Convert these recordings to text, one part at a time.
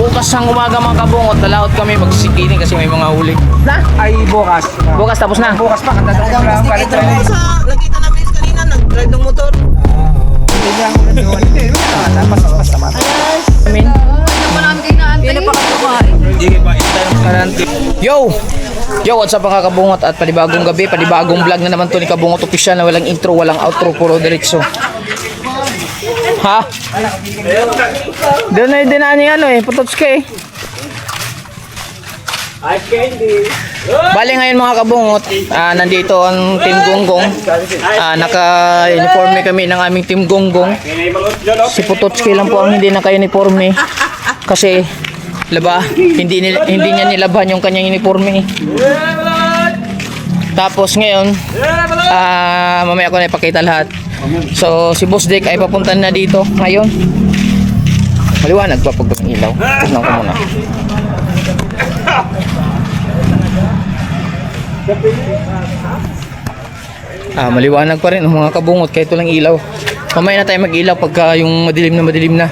Bukas ng umaga mga kabungot, lalaot kami magsisikiling kasi may mga huli. Na? Ay, bukas. Bukas tapos na. Bukas pa, kanta daw ko lang palit tayo. Nakita namin kanina, nag-drive ng motor. Hindi ako nandoon. Hindi, pas naman. Amin. Hindi na pa kumain. Yo! Yo, what's up mga kabungot at panibagong gabi, panibagong vlog na naman to ni Kabungot Official na walang intro, walang outro, puro diretso. Ha? Doon na yung dinaan yung ano eh, Pototska eh. Bali ngayon mga kabungot, nandito ang Team Gonggong. Naka-uniforme kami ng aming Team Gonggong. Si Pototski lang po ang hindi naka-uniforme. Kasi, laba, hindi niya nilaban yung kanyang uniforme. Tapos ngayon, mamaya ko na ipakita lahat. So, si Boss Dick ay papunta na dito ngayon. Maliwanag pa pag ng ilaw. Tignan ko muna. Maliwanag pa rin mga kabungot kahit walang ilaw. Mamaya na tayo mag-ilaw pagka yung madilim na.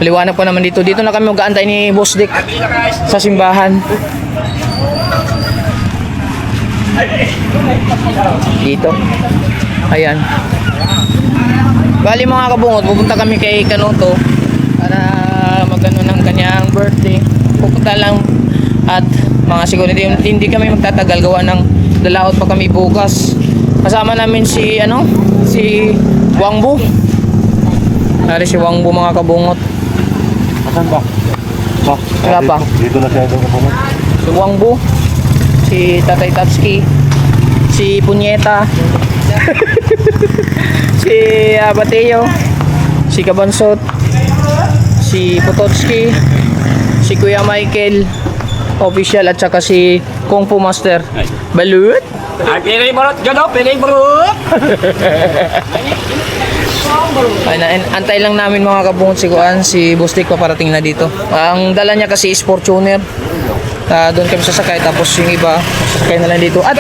Maliwanag pa naman dito. Dito na kami mag-aantay ni Boss Dick sa simbahan. Dito. Ayan. Bali mga kabungot, pupunta kami kay Kanoto para magano ng kanyang birthday. Pupunta lang at mga siguro hindi kami magtatagal gawa ng lalaot pa kami bukas. Kasama namin si Wangbu. Nari si Wangbu mga kabungot. Asan ba? Wala pa. Dito na siya doon kabungot. Si Wangbu, si Tatay Tatski, si Punyeta, si Bateo, si Kabansot, si Pototski, si Kuya Michael Official at saka si Kung Fu Master Balut. Pilay barot, gano, pilay barot. Antay lang namin mga kabungot si Kuan, si Bustik paparating na dito. Ang dala niya kasi is Fortuner. Doon kami sasakay tapos yung iba sasakay na lang dito. At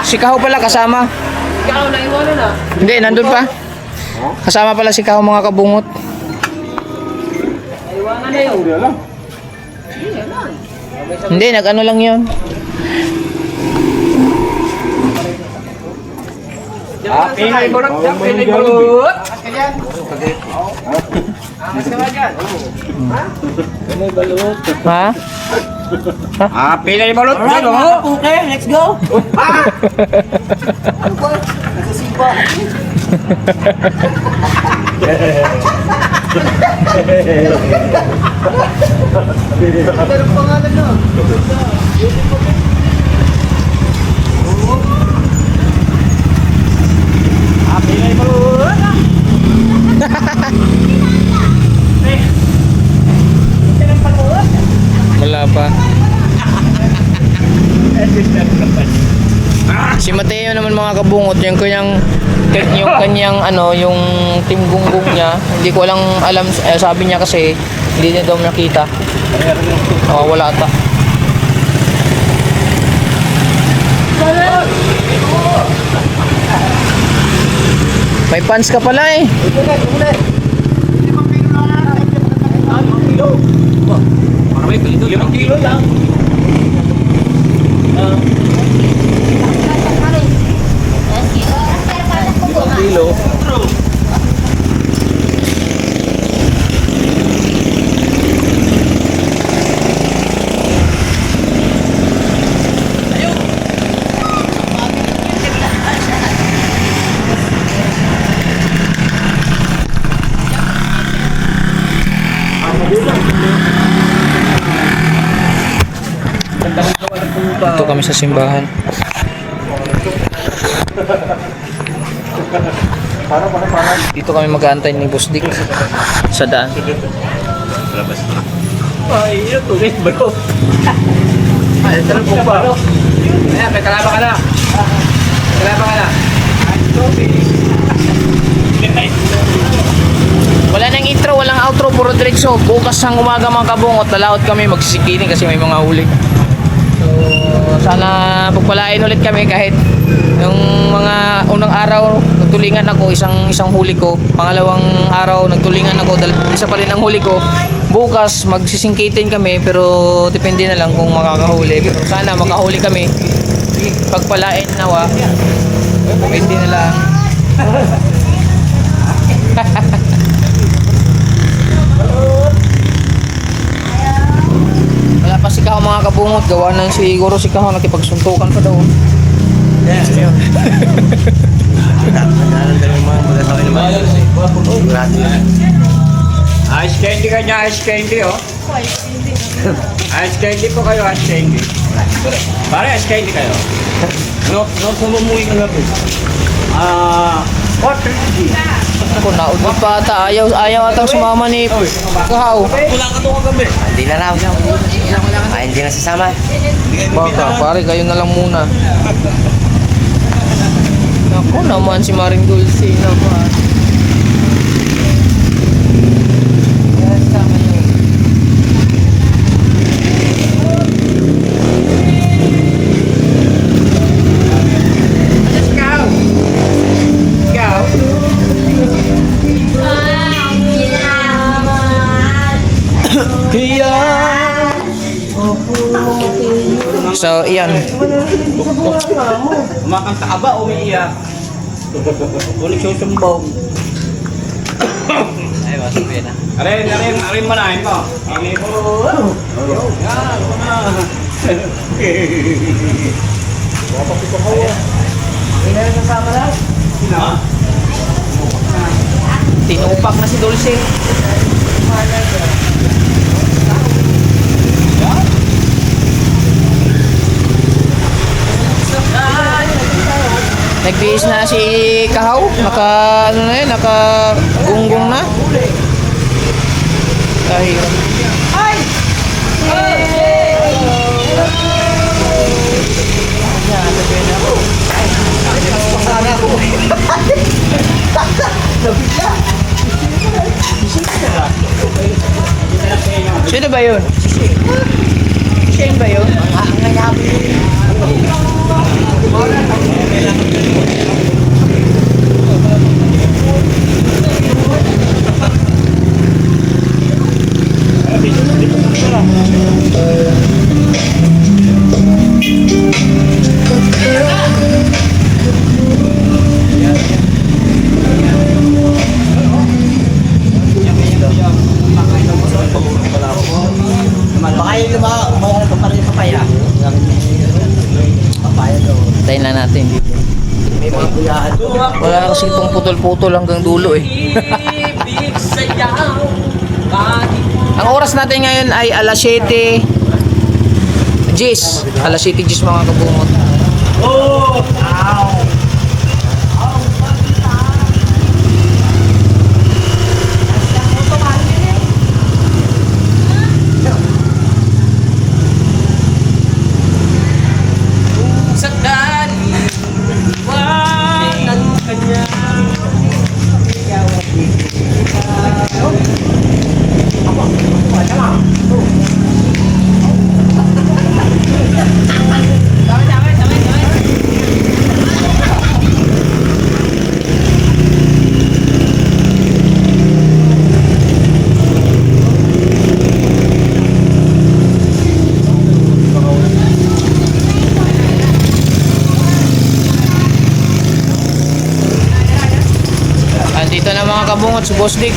si Kaho pala kasama. Ikaw, naiwanan na. Hindi, nandun pa. Kasama pala si Kaho mga kabungot. Naiwanan na yun. Hindi, nag-ano lang yun. Pilay barot, pilay barot. Ha? Pilay barot, gano. Okay, let's go. Pilay barot. Wala pa. Si Mateo naman mga kabungot, yung kanyang ano, yung Team Gonggong niya, hindi ko lang alam, sabi niya kasi hindi niya daw nakita. Wala ata. May pants ka pala eh. Limang kilo lang. Kilo. Dito kami sa simbahan. Dito kami mag-aantay ni Boss Dick sa daan. Ay, ito rin bro. Ay, ito rin bro. Ayan, may kalaba ka na. Kalaba ka na. Wala nang intro, walang outro, puro diretso. Bukas ng umaga mga kabungot, lalaot kami magsisikiling kasi may mga huli. So, sana pagpalain ulit kami kahit yung mga unang araw nagtulingan ako, isang huli ko. Pangalawang araw nagtulingan ako, isa pa rin ang huli ko. Bukas magsisingkitin kami pero depende na lang kung makakahuli. Pero sana makahuli kami. Pagpalain nawa. Depende na lang. Wala pa si Kaho mga kabungot. Gawa ng siguro si Kaho nakipagsuntukan pa daw. Ice candy ka niya, ice candy oh. Ice candy po kayo, ice candy. Pare, ice candy kayo. No, sumumuwi ka nga po. What? Ako naudot pa ata. Ayaw atang sumama ni Kaho. Wala ka to kagabi. Hindi na raw. Ay, hindi na sasama. Baka, pare, kayo na lang muna. Ako naman si Maring Dulce naman. Yes, tama yun. So, iyan. Kumakanta ka ba o umiiyak? O nagsusumbong? Ay, wasak ko yan ah. Arin manahin mo. Amin mo. Yan, wala. Tinupak na si Dulce. Nagbihis na si Kahaw. Ano na yun, gunggong na. Kahirap. Sino ba yun? Shane ba yun? Baka yung lumayan pa rin yung papaya. Papaya daw. Tayo na natin dito. May mga kuyahan doon. Wala kasi itong putol-putol hanggang dulo eh. Ang oras natin ngayon ay alas 7. Gis. Alas 7 Gis mga kabungot. Oh! Ow! Andito na mga kabungot si Boss Dick.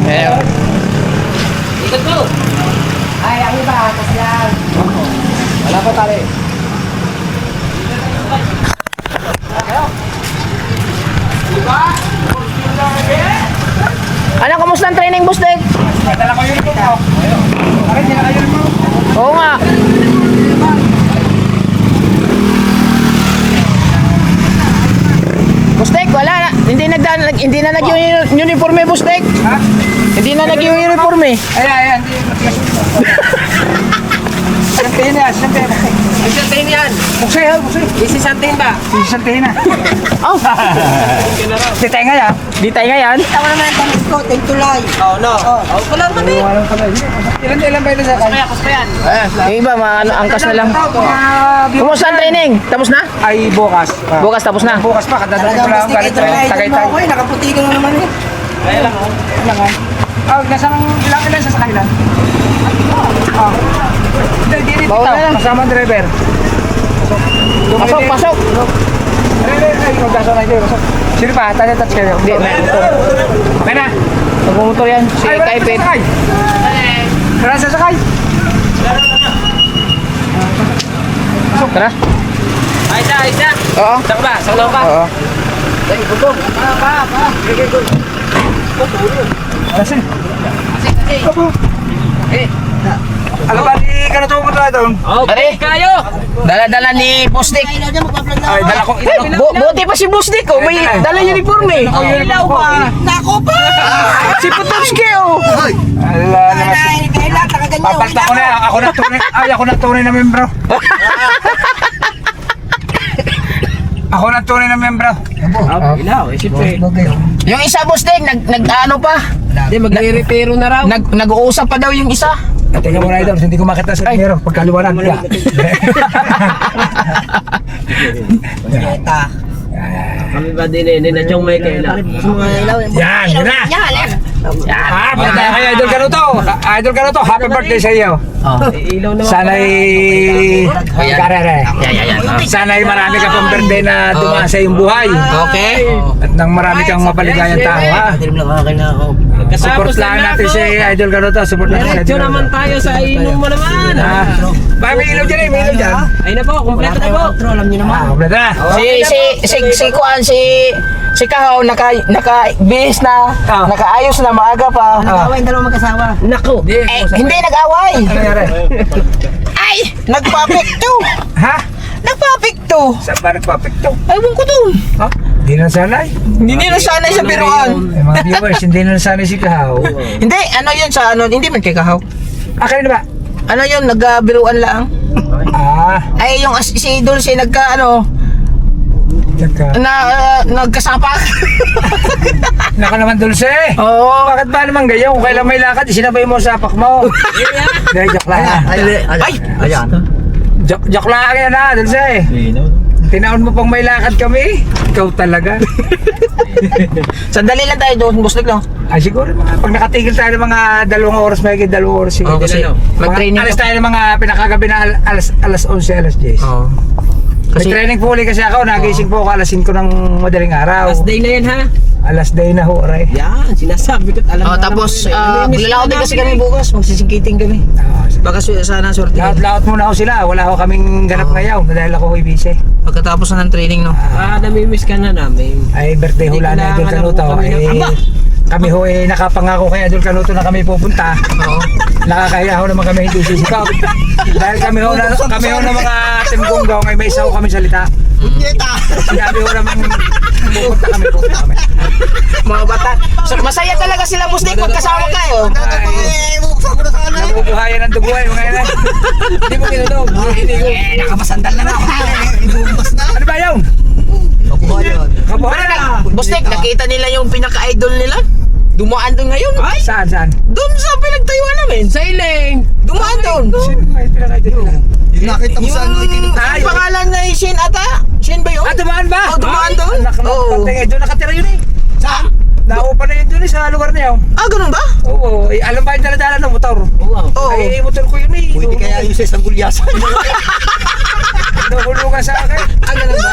Hello. Ikot mo. Ay, ang iba, kasi lang. Wala pa tali. Ano, kamusta ang training, Boss Dick? Dala ko yun po. Arin, dala kayo mo. Oo nga. Bustek, wala na. Hindi na nag-uniforme, Bustek. Ha? Hindi na nag-uniforme. Ayan. Sisantihin na, sisantihin. Sisantihin yan. Buksay ha, buksay. Isisantihin ba? Sisantihin na. Oh, Di tayo nga yan. di tayo ngayon. Tama naman ang tamis ko, tingtulay. Oo, no. Oo, wala naman eh. Walang pala. Ilan ba ito sa kanya? Yung iba, angkas na lang. Kumusta ang training? Tapos na? Ay, bukas. Bukas tapos na. Bukas pa, kadadating ko Talagang lang ang galit. ito na idol mo Tagaytay. ako eh. Nakaputi ka na naman eh. Kaya lang, oh. Ilang nga. Nasang ilan sa sakay lang? Hindi, dito. Bawal na lang. Kasama ang driver. Pasok, pasok. Ay, magkasama na ito. Sino pa? Touch kayo. Hindi, may motor. May na. Nagmumotor yan. Si Ay, wala Kaipit. sasakay. Wala sasakay. Tara. Ayos na, ayos na. Oo. Saka ba? Saka ba? Oo. Kasi. Eh. Alam ba, di ka natuwa mo tayo doon? Are, Kayo! dala-dala ni Busdik. Ay, dala ko. Buti pa si Busdik, oh. May dala uniforme. Ilaw ba? Nako pa! Si Potowski, oh. Ala naman. Ay, kailan nakaganyan. Papalta ko na. Ako na tunay. Ay, ako na tunay na membro. Ako na tunay na membro. Ilaw, eh, siyempre. Yung isa, Busdik, nag-ano pa. Hindi, magre-repero na raw. Nag-uusap pa daw yung isa. Teka mo na ito, hindi ko makita sa membro. Pagkaliwanan ko. Kami ba din eh, na chong may kailan. Yan, yun na. Ah, pagkaya kay Idol Canuto. Idol Canuto, happy birthday sa iyo. Ilaw naman. Sana'y karere. Yan. Sana'y marami ka pang birthday na dumaan sa iyong buhay. Okay. At nang marami kang mapaligayang tao, ha? Support lang natin si Idol Canuto. Support lang natin. Diretso naman tayo sa inom mo naman. Bakit may ilaw dyan eh? May ilaw dyan. Ay na po, kumpleto na po. Alam niyo naman. Kompleto na. Si Kahaw naka-bihis na, nakaayos na, maaga pa. Nag-away yung dalawang magkasawa. Nako. Hindi nag-away. Ano nangyari? Ay, nagpapikto. Ha? Nagpapikto. Saan ba nagpapikto? Ewan ko dun. Ha? Hindi na sanay. Hindi nila sanay sa biruan. Eh, mga viewers, hindi na sanay si Kahaw. Hindi, ano yun sa ano, hindi man kay Kahaw. Akin na ba? Ano yun, nagbiruan lang. Ay, yung si Dulce Tsaka. nagkasapak. Naka naman Dulce. Oo. Bakit ba naman ganyan? Kung kailan may lakad, isinabay mo sa sapak mo. Hindi, joke lang. Ay, Ayan. Joke lang yan ha, Dulce. Tinaon mo pang may lakad kami. Ikaw talaga. sandali lang tayo doon, Busdik, no? Ay siguro mga pag nakatigil tayo ng mga 2 oras, may 2 oras siguro. Kasi mag-training. Alas tayo ng mga pinakagabi na alas 11, alas 10. Oo. May training po ulit kasi ako, nagising po ako alas 5 ng madaling araw. Last day na yan ha. Alas day na ho, aray. Yan, sinasabi ko't alam Oh, na tapos naman. maglalakad din kasi kami bukas, magsisingkiting kami. Baka sana sorte. Lahat muna ako sila, wala ako kaming ganap ngayon dahil ako ay busy. Pagkatapos na ng training, no? Namimiss ka na namin. Ay birthday hula na Idol Canuto. Kami ho ay nakapangako kay Idol Canuto na kami pupunta. Oo. Nakakahiya ho naman kami hindi sisigaw. Dahil kami ho na mga Team Gunggong ay may isa ho kami salita. Sinabi ho naman pupunta kami. Mga bata. So, masaya talaga sila, Busdik, pag kasama kayo. Nabubuhayan ng dugo ay mga yan. Hindi mo tinutog. Nakapasandal na ako. Ano ba yun? Kabuhayan na. Busdik, nakita nila yung pinaka-idol nila? Dumaan doon ngayon. Saan? Doon sa pinagtayuan namin. Sa Iling. Dumaan doon. Sino ba yung pinakaitin nila? Nakita mo saan mo itinutog. Ang pangalan na Shin ata? Shin ba yun? Dumaan ba? Oh, dumaan doon? Oo. Doon nakatira yun eh. Saan? Naupa na yun doon eh sa lugar na yun. Ganun ba? Oo. Alam ba yung daladala ng motor? Oo. Ay, motor ko yun eh. Pwede kaya yung sa isang gulyasan. Nahulugan sa akin. Ganun ba?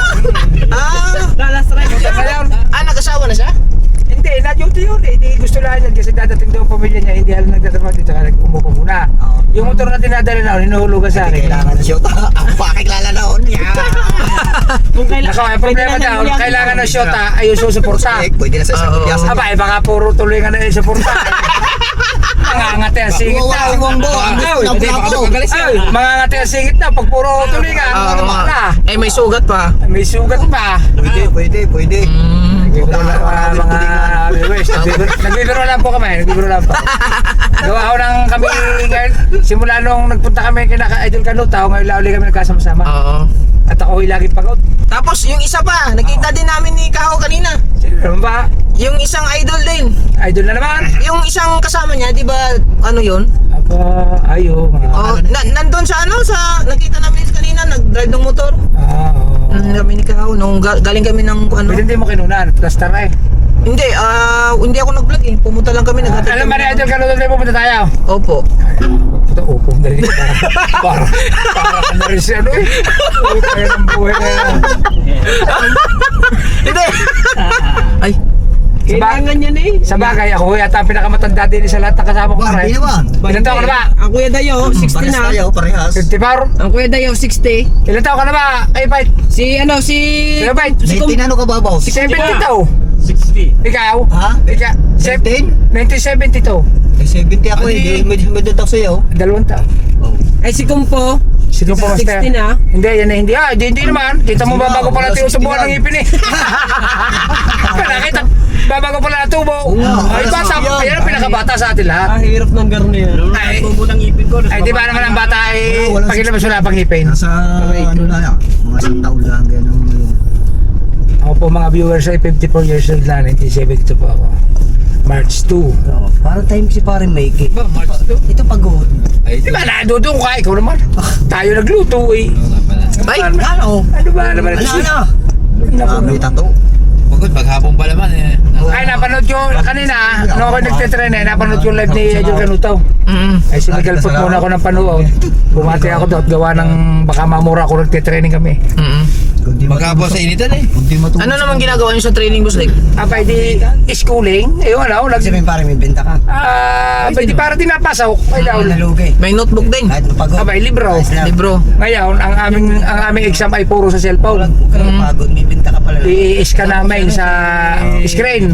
Last ride. Ngayon, Nag-asawa na siya? hindi, na-duty yun eh. Hindi gusto lang yan kasi dadating daw ang pamilya niya. Hindi alam nagtatrabaho dito kaya umupo muna. Yung motor na dinadala na ako, hinuhulugan sa akin. Kailangan na shota. Ako pa kakilala na on. Kung kailan. Nako, ang problema daw, kailangan ng shota ay yung susuporta. Pwede na sa isang gulyasan. Aba, baka puro tuloy nga na yung suporta. Mangangati ang singit na. Mangangati ang singit na. Pag puro tuloy nga, ano na? May sugat pa. May sugat pa. Pwede. Mga Yes, nagbibiro lang po kami. Gawa ko ng kami ngayon. Simula nung nagpunta kami kina Idol Kanutaw, ngayon lang ulit kami nagkasama-sama. Oo. At ako lagi pagod. Tapos yung isa pa, nakita din namin ni Kao kanina. Sino naman ba? Yung isang idol din. Idol na naman. Yung isang kasama niya, di ba, ano yun? Aba, ayo. Oh, nandun sa ano, sa, nakita namin kanina, nag-drive ng motor. Oo. Kami ni Kao, nung galing kami ng, ano? Pwede hindi mo kinunan. Plaster eh. Hindi, hindi ako nag-vlog eh. Pumunta lang kami, nag-hatid Alam kami ba na ng- Idol Kanutaw na pupunta tayo? Opo. Puta, upo. Dali. Para ka na rin si ano eh. Puta yan ang buhay na yan. Hindi. Ay, Kailangan niya eh. Sa bagay, ako yata ang pinakamatanda din sa lahat ng kasama ko. Ba, Pare. hindi naman. Ilan taon ka na ba? Ang Kuya Dayo, 60 Pares na. tayo, parehas. 54? Ang Kuya Dayo, 60. Ilan taon ka na ba? Kay Fight? Si Kaya Fight? si Kum- 19 ano ka ba, boss? 70 to. 60. Ikaw? Ha? Ikaw? 17? 1972. Eh, 70 ako eh. Medyo daw sa'yo. Dalawang taon. Ay si Kumpo, Sino po mas 60 na. Hindi, yan na hindi. Ah, hindi naman. Kita mo babago pala tayo sa buwan ng ipin eh. Nakita, babago pala na tubo. Ay, bata. Yan ang pinakabata sa atin lahat. hirap ng garnier. Ay, Tubo ng ipin ko. ay, di ba naman ang bata ay Wala, pagkilabas wala pang ipin. Nasa ano na yan. Mga isang taon lang. Ganun. Ako po mga viewers ay 54 years old na, 1972 po ako. March 2. Parang time si pare Mikey. Ito pagod. Di ba nadudo ko ka? Ikaw naman. Tayo nagluto eh. Ay, Ano? Ano ba naman ito? May tato. Pagod, maghapon pa naman eh. Ay, napanood ko kanina, nung ako nagtitrain eh, napanood ko live ni Idol Kanutaw. Ay, sinigalpot muna ako ng panood. Bumati ako doon at gawa ng baka mamura ako nagtitraining kami. Maghapon sa initan eh. Ano naman ginagawa niyo sa training boss like? Apa, di schooling. Ayun, ano, Sabihin pare may benta ka. di para din napasok. Ay, daw. Nalugi. May notebook din. Kahit mapagod. Abay, libro. Libro. Ngayon, ang aming exam ay puro sa cellphone. Pagod, may benta ka pala. I-scan namin sa screen.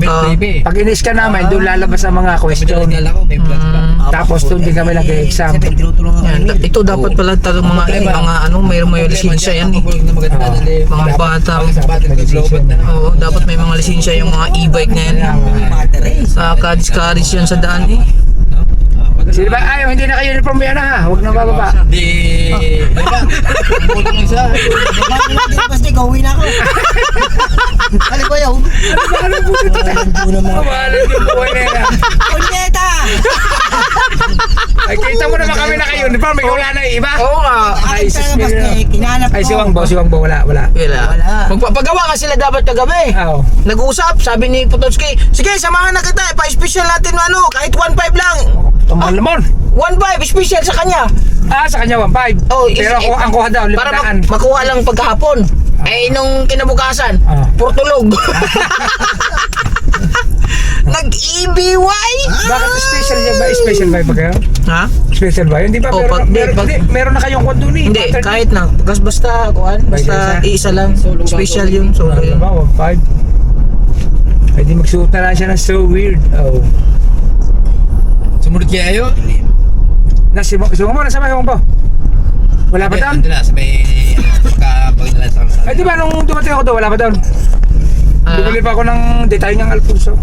Pag in-scan namin, doon lalabas ang mga question. May vlog pa. Tapos doon din kami nag-exam. Sabi, tinutulungan ka Yan, ito dapat pala talagang mga ano, may lisensya yan eh. Mga bata. Oo, dapat may mga lisensya yung mga e-bike na yan. Sa kadis-kadis yan sa daan eh. Sino ba? Ayaw, hindi na kayo uniform yan ha. Huwag na bababa. Di... Kulang isa. Basta ikaw, uwi na ako. Ano ba yun? Ano po ito? Mahalan yung buhay na yan. Kunyeta! Ay, kita mo naman kami na kayo uniform. Ikaw wala na yung iba. Oo nga. Ay, sus, Kinanap Ay, si Wangbo, wala. Wala. Wala. Magpapagawa nga sila dapat kagabi. Oo. Nag-uusap, sabi ni Potocki, sige, samahan na kita, pa-special natin ano, kahit 1.5 lang. Tumal naman. 1.5, special sa kanya. Sa kanya 1.5. Oh, Pero ako, ang kuha daw, para 500. makuha lang pagkahapon. Eh, nung kinabukasan, purtulog. Nag-EBY? Bakit special niya ba? Special ba kayo? Ha? Special ba? Hindi ba? Oh, Meron na kayong kwan doon eh. Hindi, Pattern. kahit na. Basta, kuhan, basta iisa lang. Special yun. So, Ano ba? 1.5? Ay, di magsuot na lang siya ng so weird. Oh. Sumunod kaya yun? Sumo mo, nasa may po. Wala pa doon? Ando na, sa may... Pagkabag nila sa Ay, di ba nung dumating ako doon, wala pa doon? Ah. Bumili pa ako ng detay ng Alfonso.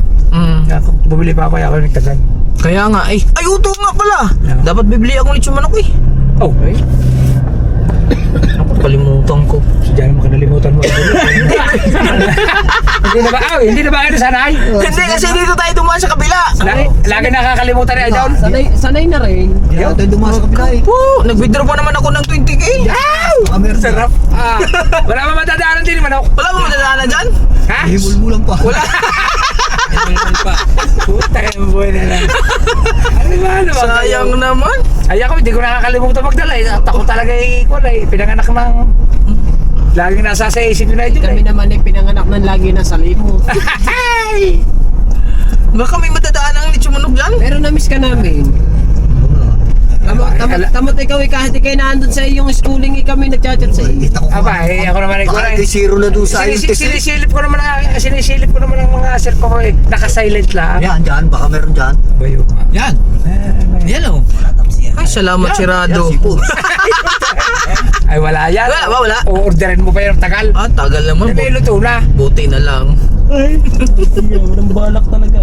Bumili pa ako, kaya ako nagtagan. Kaya nga, ay uto nga pala. Yeah. Dapat bibili akong lechon manok eh. Oh, Kalimutan ko. si Jan, makanalimutan mo. Hindi na ba ano sanay? Hindi, kasi dito tayo dumaan sa kabila. Lagi nakakalimutan ni Idol. Sanay na rin. Kaya tayo dumas sa kabila eh. Nag-withdraw pa naman ako ng 20k. Baka meron ka. Sarap. Wala ba matadaanan din manok? Wala mo madadaanan dyan? Ha? Himul-mulang pa. Wala. Puta ka yung buhay na lang. Ano ba? Sayang naman. Ay ako, hindi ko nakakalimutan magdala eh. At ako talaga pinanganak ng... Laging nasa sa isip ko na Idol Kami naman ay pinanganak ng lagi na sa limot. Ay! Baka may madadaanan ang lechon manok dyan. Pero na-miss ka namin. Tamot ikaw eh, kahit ikay naandun sa iyong schooling eh, kami nagchat-chat sa iyo. Kita ko Aba, ako naman ay Baka di zero na doon sa ayun. Sinisilip ko naman ang mga cellphone ko eh. Naka-silent lang. Yan, dyan. Baka meron dyan. Bayo. Yan! Yan o. Ay, salamat si Rado. Ay wala yan. Wala ba, wala? O-orderin mo pa yung tagal. Tagal naman. May luto na. Buti na lang. Walang balak talaga.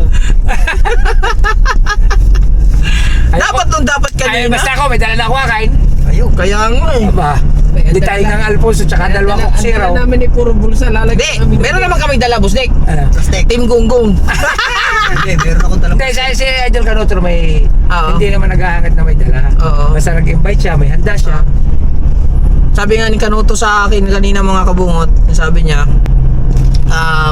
Dapat Ay, kanina. basta ako, may dala na ako kain. Ayun. Kaya nga eh. Aba, hindi tayo ng Alfonso tsaka dalawang Ang Coke dala Zero. namin ni puro bulsa. Hindi, Lalagyan namin. meron naman kami dala, Boss Nick. Ano? Steak. Team Gunggong. Hindi, meron akong dalang. Hindi, si Idol Canotro may, Oo. hindi naman naghahangad na may dala. Oo. Basta nag-invite siya, may handa siya. Sabi nga ni Kanuto sa akin kanina mga kabungot, sabi niya,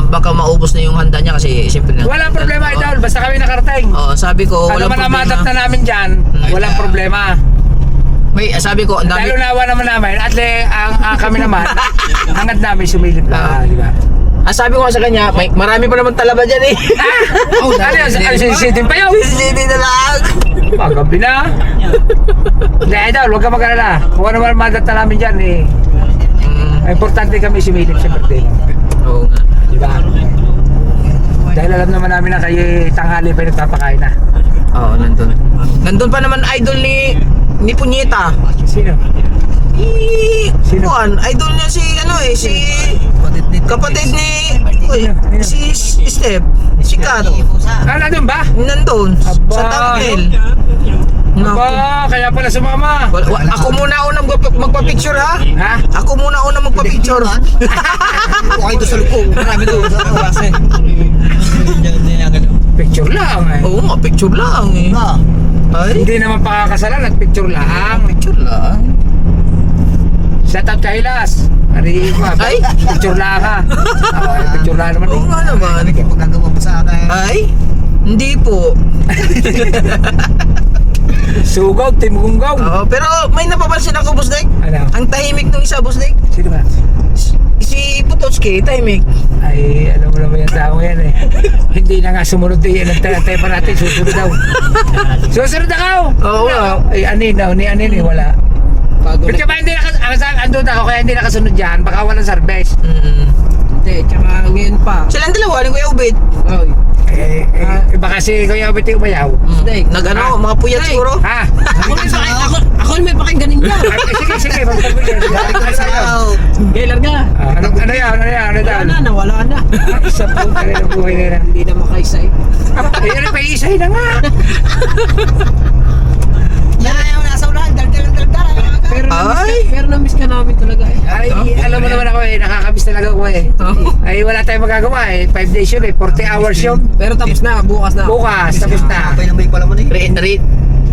baka maubos na yung handa niya kasi siyempre na. Walang problema, Idol, basta kami nakarating. Oo, sabi ko, Ano walang man ang problema. ma-adapt na namin dyan, walang problema. May, sabi ko, ang dami. Lalo nawa naman namin, at ang kami naman, hangad namin sumilip na, di ba? Sabi ko nga sa kanya, marami pa naman talaba dyan eh. Oh, ano yan? Sisitin pa yun? Hindi na lang. Magabi na. Hindi, Idol, huwag ka mag-alala. Kung ano man ang ma-adapt na namin dyan, eh. Importante kami sumilip sa birthday. Oo nga. Di ba? Dahil alam naman namin na kayo tanghali pa yung nagpapakain na. Oo, nandun. Nandun pa naman idol ni Punyeta. Sino? Sino? Juan, idol niya si si kapatid ni si Step, si Kat. Ah, nandun ba? Nandun sa Aba. Tangkel. Aba, kaya pala sumama. Ako muna unang magpa-picture ha. Ha? Ako muna unang magpa-picture. Okay, doon sa lukong. Marami doon sa kawasan. Picture lang eh. Oo nga, picture lang eh. Ay, Hindi naman pakakasalan at picture lang. picture lang. Shout out kay Hilas. Ari ko, Ay. picture lang ha. Picture lang naman Oo eh. nga naman. Pagkagawa mo sa akin. Ay, hindi po. Sugaw, Team Gunggaw. Oo, pero may napapansin ako, Boss Nick. Ano? Ang tahimik nung isa, Boss Nick. Sino ba? Si Putochki, tahimik. Ay, alam mo naman yung tao yan eh. Hindi na nga sumunod din yan. Nagtay pa natin, susunod daw. Susunod ako! Oo nga. Ay, anin daw, ni anin eh, wala. Bago Pero ba hindi andun ako, kaya hindi nakasunod dyan, baka walang service. Hindi, tsaka ngayon pa. Silang dalawa, ni Kuya Ubit. Oy. Baka si Kuya Obiti umayaw. Snake. Nag-ano, mga puyat Snake. siguro. Ha? Ako may pakingganin niya. Ay, sige, magpapagyan. Gailar ka. Ano yan, ano Wala yan? na, nawala na. Isa po talaga ng buhay nila. Hindi na makaisay. Eh, ano pa isay na nga. Yan, nasa ulan. Dal-dal. Pero na-miss ka namin talaga eh. Ay, alam mo naman ako eh, nakakabis talaga ako eh. Ay, wala tayong magagawa eh. 5 days yun eh, 40 hours yun. Pero tapos na, bukas na. Bukas, tapos na. Kapay na may pala mo na eh. Read.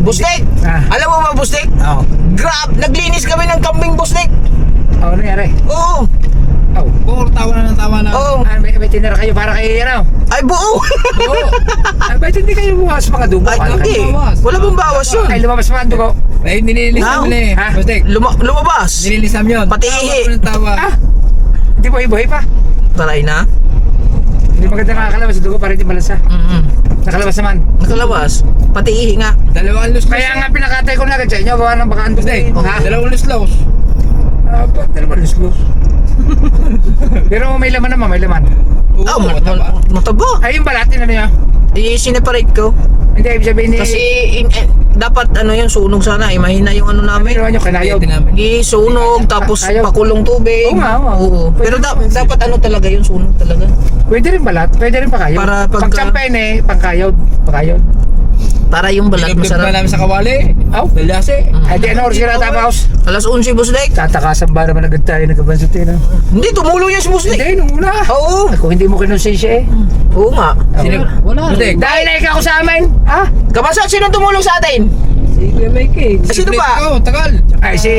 Bustek! Ah. Alam mo ba, Bustek? Oo. Grab! Naglinis kami ng kambing, Bustek! Ano nangyari? Oo! Oh. Puro tawa na ng tawa na. Oo! Ah, may tinira kayo para kay ano? Ay, buo! Oo. Ay, ba't hindi kayo bukas mga dugo? Ay, hindi! Wala pong bawas yun! Ay, lumabas mga dugo. Ay, nililis Now? namin eh. Ha? Bustek. Lumabas! Nililis namin yun. Pati Tawa ihi. ko ng tawa. Ah! Hindi po ibuhay pa. Taray na? Hindi maganda nakakalabas sa dugo para hindi malansa. Nakalabas naman. Nakalabas. Pati ihi nga. Dalawang lus. Kaya nga pinakatay ko na agad sa inyo, gawa ng baka andun Bustek. eh. Ha? Dalawang lus-los. Ba't naman luslus? Pero may laman naman, may laman. Ah, mataba. Ay, yung balat, ano niya? I-separate ko. Hindi, ibig sabihin ni... Kasi dapat ano yung sunog sana. Mahina yung ano namin. Meron nyo, kanayob. Isunog, tapos Ayaw. pakulong tubig. Oo nga, oo. Oo. Pero dapat ano talaga yung sunog talaga. Pwede rin balat, pwede rin pakayod. Para pagka- Pag-champagne eh, pangkayod. Pakayod. Para yung balat Pinagdog pa masarap. namin sa kawali. Aw, Dalasi. ay di ano oras sila tapos? Alas 11, Boss Nick. Tatakasan ba naman agad tayo nagkabansot eh, no? Hindi, tumulong yan si Boss Nick. Hindi, nung una. Oo. Kung hindi mo kinonsensya eh. Oo nga. Wala. Bustek, dahil na ikaw sa amin. Ha? Kabasat, sino tumulong sa atin? Si Kuya Mikey. Sino ba? Oh, tagal. Ay, si...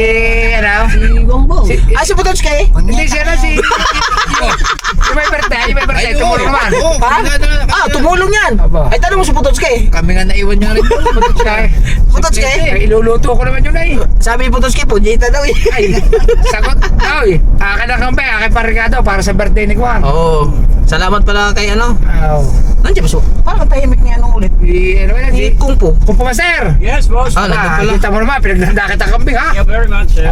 Ano? Si Bongbong. Si... Ah, si Putochki? Hindi siya na si... Yung may birthday, tumulong naman. Ha? Ah, tumulong yan. Aba. Ay, tanong mo si Putochki. Kami nga naiwan niya rin doon. Putochki? Ay, iluluto ko naman yun eh. Sabi ni Putochki, punyeta daw eh. Ay, sagot. Ay, akin ang kampe, akin pa Ricardo para sa birthday ni Juan. Oo. Salamat pala kay ano. Oh. Nandiyan ba siya? Parang tahimik niya anong ulit. Ano ba yan? Si Kung Po. Kung pumaster. Yes, boss. Ah, nandun pala. Kita mo naman, pinaglanda kita kambing ha. Thank you very much, sir.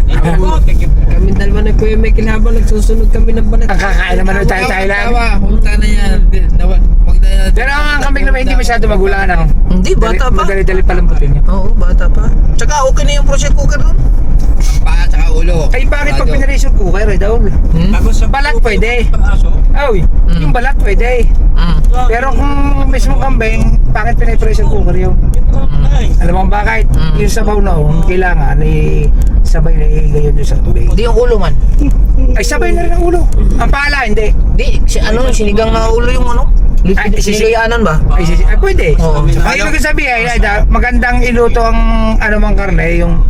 Kami dalawa na Kuya Mikey habang nagsusunog kami ng balat. Ang kakain naman ng tayo-tayo lang. Tawa, punta na yan. Huwag na Pero ang kambing naman hindi masyado magulang ano. Hindi, bata pa. Madali-dali palambutin niya. Oo, bata pa. Tsaka okay na yung pressure cooker doon. Paa tsaka ulo. Ay bakit pag pinarasyon cooker eh daw? Tapos sa Balat pwede. Ay, yung balat pwede. Mm. Pero kung mismo kambing, bakit pinay-pressure cooker yung? Alam mo kung bakit? Yung sabaw na kailangan sabay na igayon doon sa tubig. Hindi yung ulo man. Ay sabay na rin ang ulo. Ang pala, hindi. Hindi, sinigang na ulo yung ano? Ay, Sinigayaanan ba? Ay, pwede. Oo. Ay, ibig sabihin, magandang iluto ang anumang karne, yung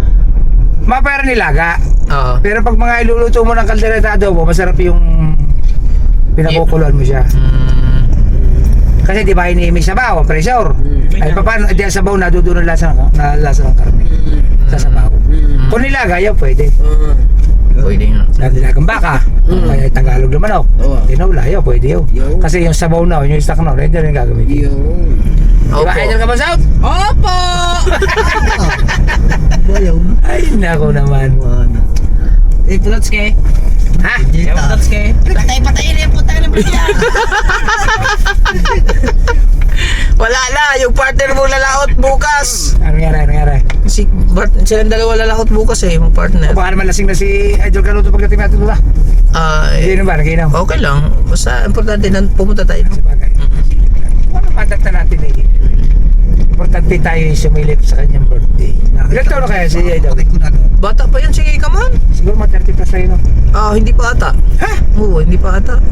mapera nilaga. Oo. Pero pag mga iluluto mo ng kaldereta adobo, masarap yung pinakukuloan mo siya. Kasi di ba iniimig sabaw, pressure. Ay paano, di ang sabaw nadudunan lasa ng karne. Sa sabaw. Kung nilaga, yan pwede. Pwede nga. Nilagang baka, kaya Tagalog na manok. Tinaula, yan pwede yun. Kasi yung sabaw na, yung stock na, hindi rin gagamitin. Opo. Diba, idol ka ba, South? Opo! Bayaw. Ay, nako naman. Ipulotske. Ha? Ipulotske. Patay-patayin na yung putang na Maria. Wala na, yung partner mo lalaot bukas. Ano nangyari? Silang dalawa lalaot bukas eh, yung partner. O baka naman lasing na si Idol Canuto pagdating natin ba? Eh, Hindi ba? Naginom? okay lang. Basta importante na pumunta tayo. Sabagay. Ano matagta natin eh? Importante tayo yung sumilip sa kanyang birthday. Ilan taon na kaya si Idol? Bata pa yan, sige ka man. Siguro mga 30 plus tayo no? Hindi pa ata. Ha? Oo, hindi pa ata.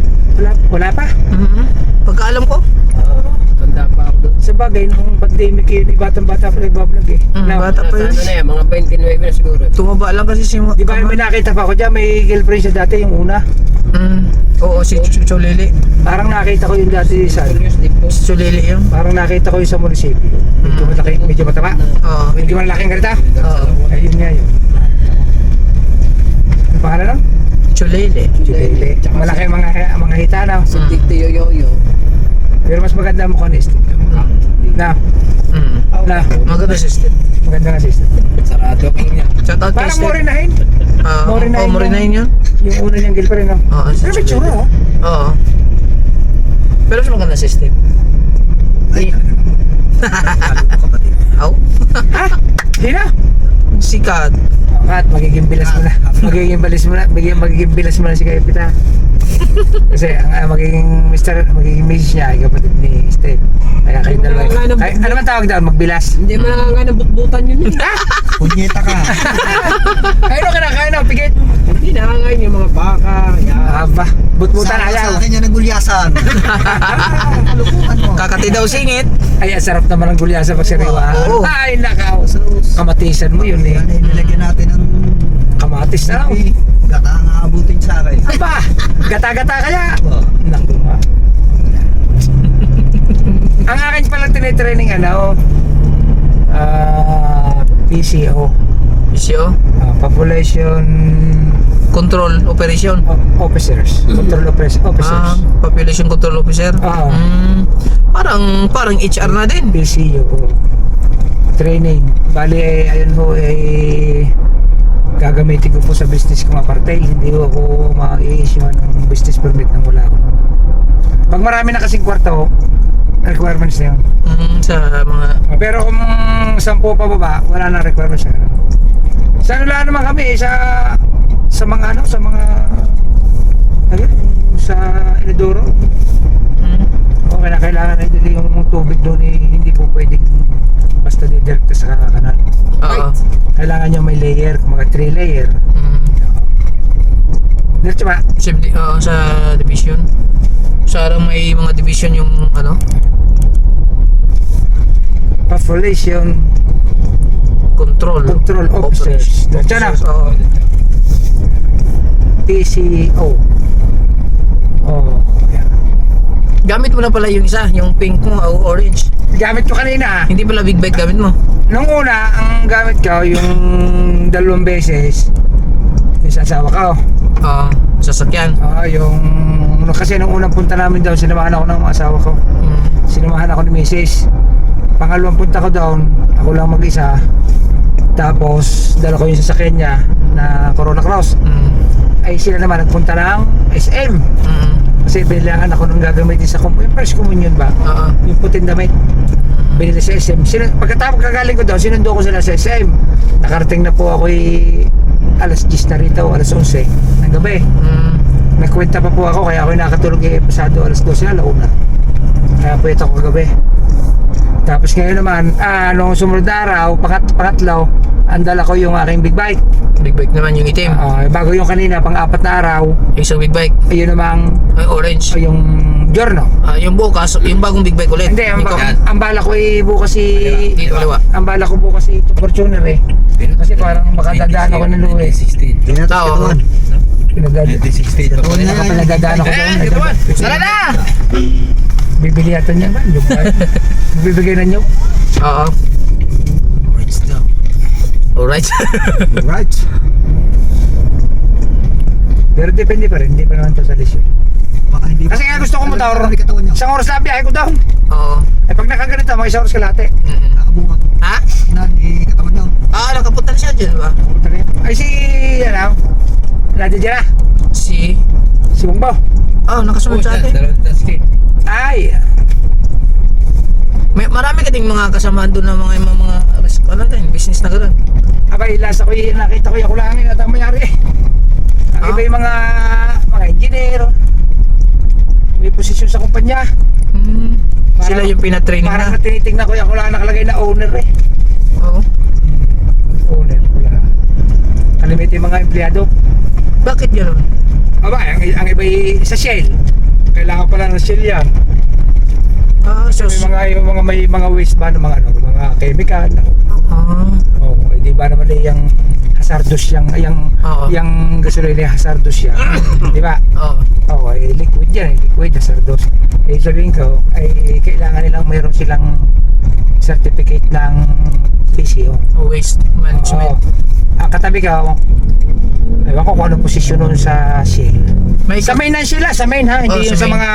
Wala pa? Pagkaalam ko. Tanda pa ako doon. Sa bagay, nung pandemic yun, batang-bata pa nagbablog eh. Bata pa yun. Ano na yan, mga 29 na siguro. Tumaba lang kasi si Di ba may nakita pa ako dyan, may girlfriend siya dati, yung una. Oo, si Chulili. Parang nakita ko yung dati sa Si Chulili yun. parang nakita ko yung sa munisipyo. Medyo mataba. Oo. Hindi man laking ganita. Oo. Ayun nga yun. Ano pangalan lang? Chulili. Chilele. Malaki ang mga hitanaw. Sa Tikti Yoyo. Pero mas maganda ang mukha ni Steve. Na, Maganda system. maganda nga si Steve. Sarado king niya. Shout out kay Parang Steve. Morinahin. Morinahin yung- Morinahin yun? Yung una niyang girlfriend, no? Oo. Pero may tsura, oh. Oo. Pero mas maganda system. Aw. Ha? Hindi na. Sikat. Kat, magiging bilas mo na. Magiging bilas mo na si Kapita. Kasi ang magiging misis niya ay kapatid ni Steve. Kaya kayo dalawa. Ano man tawag daw? Magbilas. Hindi mo na ng butbutan yun. Punyeta ka. Ayun o kinakain o, pigit. Hindi nangangain yung mga baka. Yan. Aba, butbutan Sa ayaw. akin yan ang gulyasan. Kalukuhan mo. Kakati daw singit. Ay, ang sarap naman ang gulyasa pag sariwa. Oo. Ay, nakaw. Kamatisan mo yun eh. Yan ay nilagyan natin ng Kamatis na lang. gata ang aabutin sa akin. Aba, gata-gata kaya. Oh. Naku ma. Ang akin palang tinitraining PCO. Isyo. Population Control Operation. Officers. Control officers. Population Control Officer. Oo. Parang HR na din. PCO. Training. Bali, ayun ho, gagamitin ko po sa business ko aparte. Hindi ko ako ma-i-issue ng business permit nang wala ako. Pag marami na kasing kwarto, requirements na yun. Sa mga Pero kung 10 pa baba, wala na requirements na. Sa ano lang naman kami, sa mga ayun, sa Inodoro. Okay na kailangan na yung tubig doon hindi po pwedeng basta didirekta sa kanal. Oo. Kailangan niya may layer, mga 3 layer. Diretso ba? Sa division. Sarang may mga division yung Population control officers. Diretso na. Oo. PCO. Oh, yeah. Gamit mo na pala yung isa, yung pink mo o orange. Gamit ko kanina. Hindi pala big bike gamit mo. Nung una, ang gamit ko yung 2 beses yung sa asawa ko. Oo. Sasakyan. Kasi nung unang punta namin doon, sinamahan ako ng asawa ko. Sinamahan ako ni Mrs. Pangalawang punta ko doon, ako lang mag-isa. Tapos, dala ko yung sasakyan niya na Corona Cross. Ay sila naman nagpunta ng SM. Kasi bilangan ako nung gagamitin sa yung first communion ba? Oo. Yung puting damit. Binili sa SM. Pagkatapos kagaling ko daw, sinundo ko sila sa SM. Nakarating na po ako alas 10 na rito, alas 11 ng gabi. Nagkwenta pa po ako, kaya ako nakatulog pasado alas 12 na launa. Kaya po ito ko kagabi. Tapos ngayon naman, nung sumunod na araw, pangatlo, andala ko yung aking big bike. Big bike naman yung itim. Bago yung kanina, pang-4 na araw, Yung isang big bike. ayun namang Ay, orange. yung Giorno. Yung bukas, yung bagong big bike ulit. Hindi, Ikaw. ang bala ko bukas Dito kaliwa. ang bala ko bukas ito Fortuner Kasi parang makadadaan ako ng luwi. Tao. Pinagdadaan ako doon. Tara na! Bibili yata niya ba? Bibigay na niyo. Oo. Alright. Right. Pero depende pa rin, hindi pa naman to sa lisyo. Kasi nga gusto ko motor, isang oras na biyahe ko down. Oo. Pag nakaganito, mga isang oras kalate. Ha? Nakapunta na siya dyan ba? Ay si, Nadia Jera, Si Bongbo. nakasunod sa atin. Ay, Marami ka ding mga kasamahan doon na mga business na gano'n. abay, last ako nakita ko yung kulangin at ang mayari. Ang iba yung mga engineer, may posisyon sa kumpanya. Sila yung pinatraining Parang na. tinitingnan ko yung kulangan nakalagay na owner Oo. Owner, wala. Kalimit yung mga empleyado. Bakit gano'n? Aba, ang iba sa Shell. Kailangan pala ng Shell yan. May mga waste ba ng mga chemical. Di ba naman yung hazardous yung gasolina hazardous yan. Di ba? Oo. Liquid yan, liquid hazardous. Sabihin ko, kailangan nilang mayroon silang certificate ng PCO. Waste management. Katabi ka, ewan ko kung anong posisyon nun sa Shell. Sa main na sila, sa main ha, hindi yung sa sa main. mga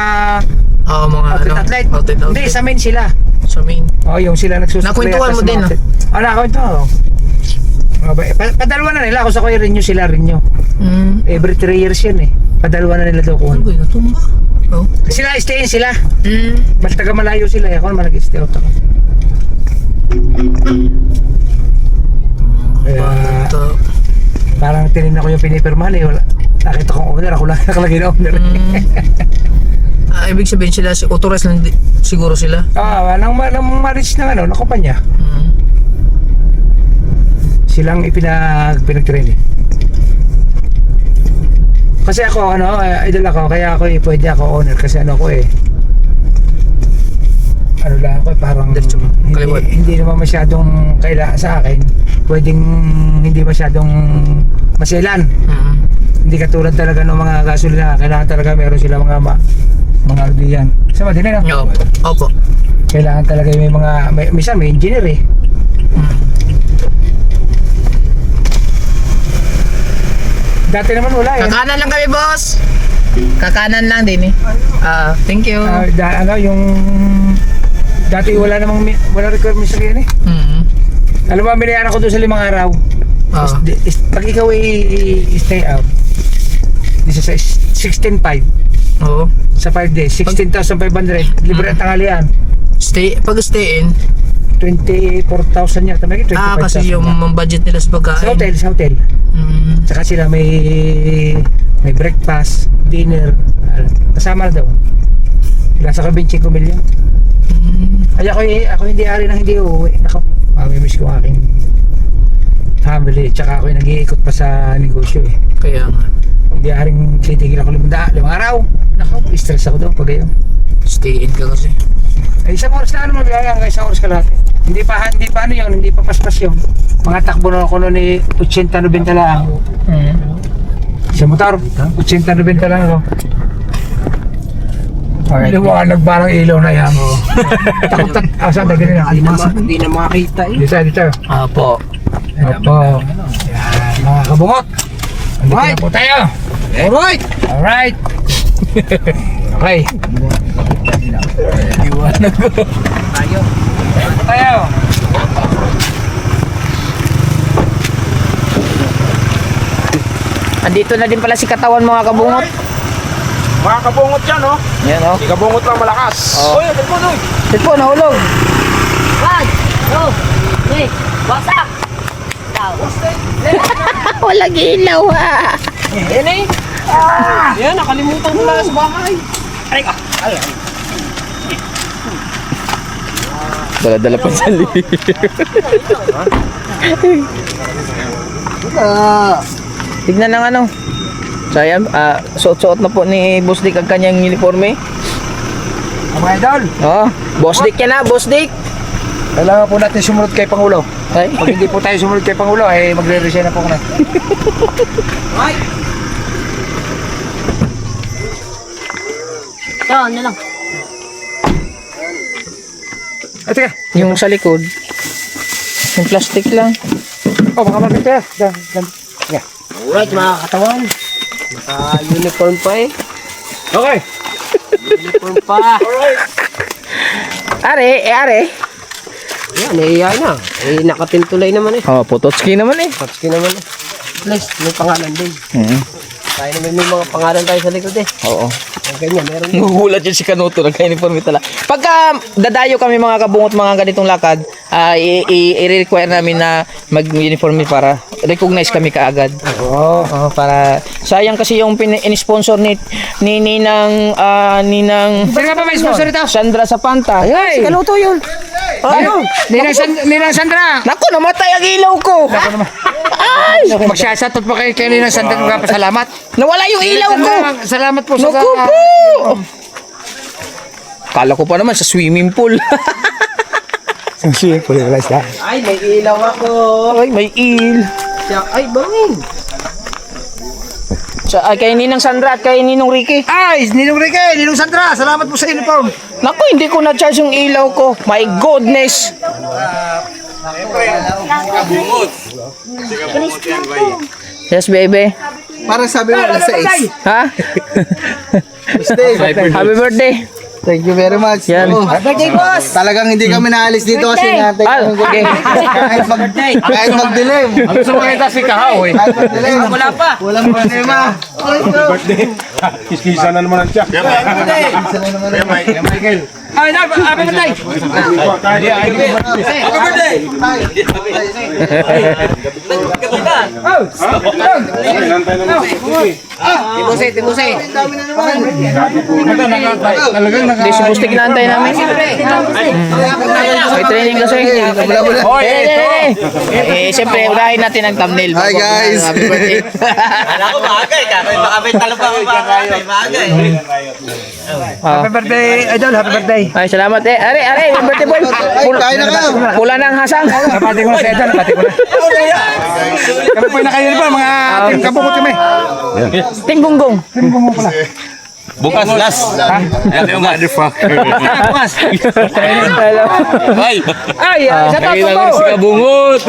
Mga outlet. Hindi, sa main sila. Sa main. Yung sila nagsusupply. Nakwentuhan mo din, Nakwento ako. Padalawa na nila, ako sa kuya renew sila renew. Every 3 years yan Padalawa na nila daw Ano kung. ba yun? Natumba? Oo. Sila stay in sila. Mas taga malayo sila. Ako naman nag-stay out ako. Kaya, parang tinignan ko yung pinipirmahan wala. Nakita kong owner, ako lang nakalagay na owner. Ibig sabihin sila, authorized lang siguro sila. Nang ma-reach ng na kumpanya. Silang pinag-training. Kasi ako, idol ako, kaya ako pwede ako owner kasi ano ko ano lang ako parang hindi naman masyadong kailangan sa akin. Pwedeng hindi masyadong maselan. Hindi katulad talaga ng mga gasolina, kailangan talaga meron sila mga diyan. Sama din Oo. Opo. Kailangan talaga may minsan may engineer Dati naman wala Kakanan lang kami, boss. Kakanan lang din thank you. Yung dati wala requirements sa ganyan Alam mo, binayaran ko doon sa 5 araw. Pag ikaw stay out, this is 16.5. Oo. Sa 5 days, 16,500. Libre ang tanghalian. Pag stay in, 24,000 yata. May 25,000. kasi yung budget nila sa pagkain. Sa hotel. Saka sila may breakfast, dinner. Kasama na daw. Nasa 25 milyon. Ay ako hindi ari nang hindi uuwi. Nako, mamimiss ko ang aking family. Tsaka ako nag-iikot pa sa negosyo Kaya nga. Hindi aring titigil ako 5 araw. Nako, stress ako doon pag gayon. Stay in ka kasi. Isang oras na maglalang, isang oras ka lahat. Hindi pa yun, hindi pa paspas yun. Mga takbo na ako noon 80-90 lang. Sa motor, 80-90 lang ako. Liwanag parang ilaw na yan. Takot. Saan tayo ganyan? Hindi na makita Dito. Apo. Opo. Yan, mga kabungot. Andito na po tayo. Alright. Okay. Iwanag ko. Tayo. Andito na din pala si Katawan, mga kabungot. Mga kabungot yan, oh. Yan oh. Di kabungot lang malakas. Oh. Uy, telefon, uy. Cellphone, nahulog. Walang ilaw ha. Yan eh. Yan, nakalimutan ko lang sa bahay. Dala-dala pa sa Tignan ng ano. So ayan, suot-suot na po ni Boss Dick ang kanyang uniforme. Mga idol, Oh, Boss Dick yan na, Boss Dick. kailangan po natin sumunod kay Pangulo. Ay, Pag hindi po tayo sumunod kay Pangulo, ay magre-resign na po na. Ay, teka. yung sa likod. Yung plastic lang. Oh, baka mabit eh. Diyan. Alright, mga katawan. Naka-uniform pa eh. Okay. Uniform pa. Are, are. Yan, nahihiya na. Eh, nakapintulay naman eh. Oh, Pototski naman eh. Patski naman eh. At least, may pangalan din. Tayo naman may mga pangalan tayo sa likod eh. Oo. Ang ganyan, meron din. Gugulat yun si Kanuto, nagka-uniforme tala. Pagka dadayo kami mga kabungot, mga ganitong lakad, i-require namin na mag-uniforme para recognize kami kaagad. Oo. Para sayang kasi yung in-sponsor ni Ninang Sino nga ba may sponsor ito? Sandra Sapanta. Ay, si Kanuto yun. Ano? Ninang Sandra. Naku, namatay ang ilaw ko. Ay, Magsasatot pa kayo Ninang Sandra. Magpapasalamat. nawala yung ilaw ko. Salamat po sa... Naku po. Kala ko pa naman sa swimming pool. Ay, may ilaw ako. Ay, may il. Ay, bangin. Kay Ninang Sandra at kay Ninong Ricky. Ay, Ninong Ricky, Ninong Sandra, salamat po sa uniform. Naku, hindi ko na-charge yung ilaw ko. My goodness. Yes, baby. Parang sabi mo alas 6. Ha? Happy birthday. Thank you very much. Yan. Talagang hindi kami naalis dito kasi natay Ah, okay. kahit magdilim. Ang gusto makita si Kahaw eh. Kahit magdilim. Wala pa. Walang problema. Kiskisa na naman ang tiyak. Michael. Ay, happy birthday. Hindi, si Bustik inaantay namin. May training kasi. Siyempre, urahin natin ang thumbnail. Hi, guys. Happy birthday. Happy birthday, idol. Happy birthday. Ay, salamat eh. Are, yung birthday boy. Kain na kayo. Pula ng hasang. Napati ko na sa idol. Napati ko na. Kami po yung nakauniform. Mga team kabukot kami. Ting gunggong. Bukas last. Yan yung motherfucker. Bukas. Ay! Ay, sa tato mo. Kabungot!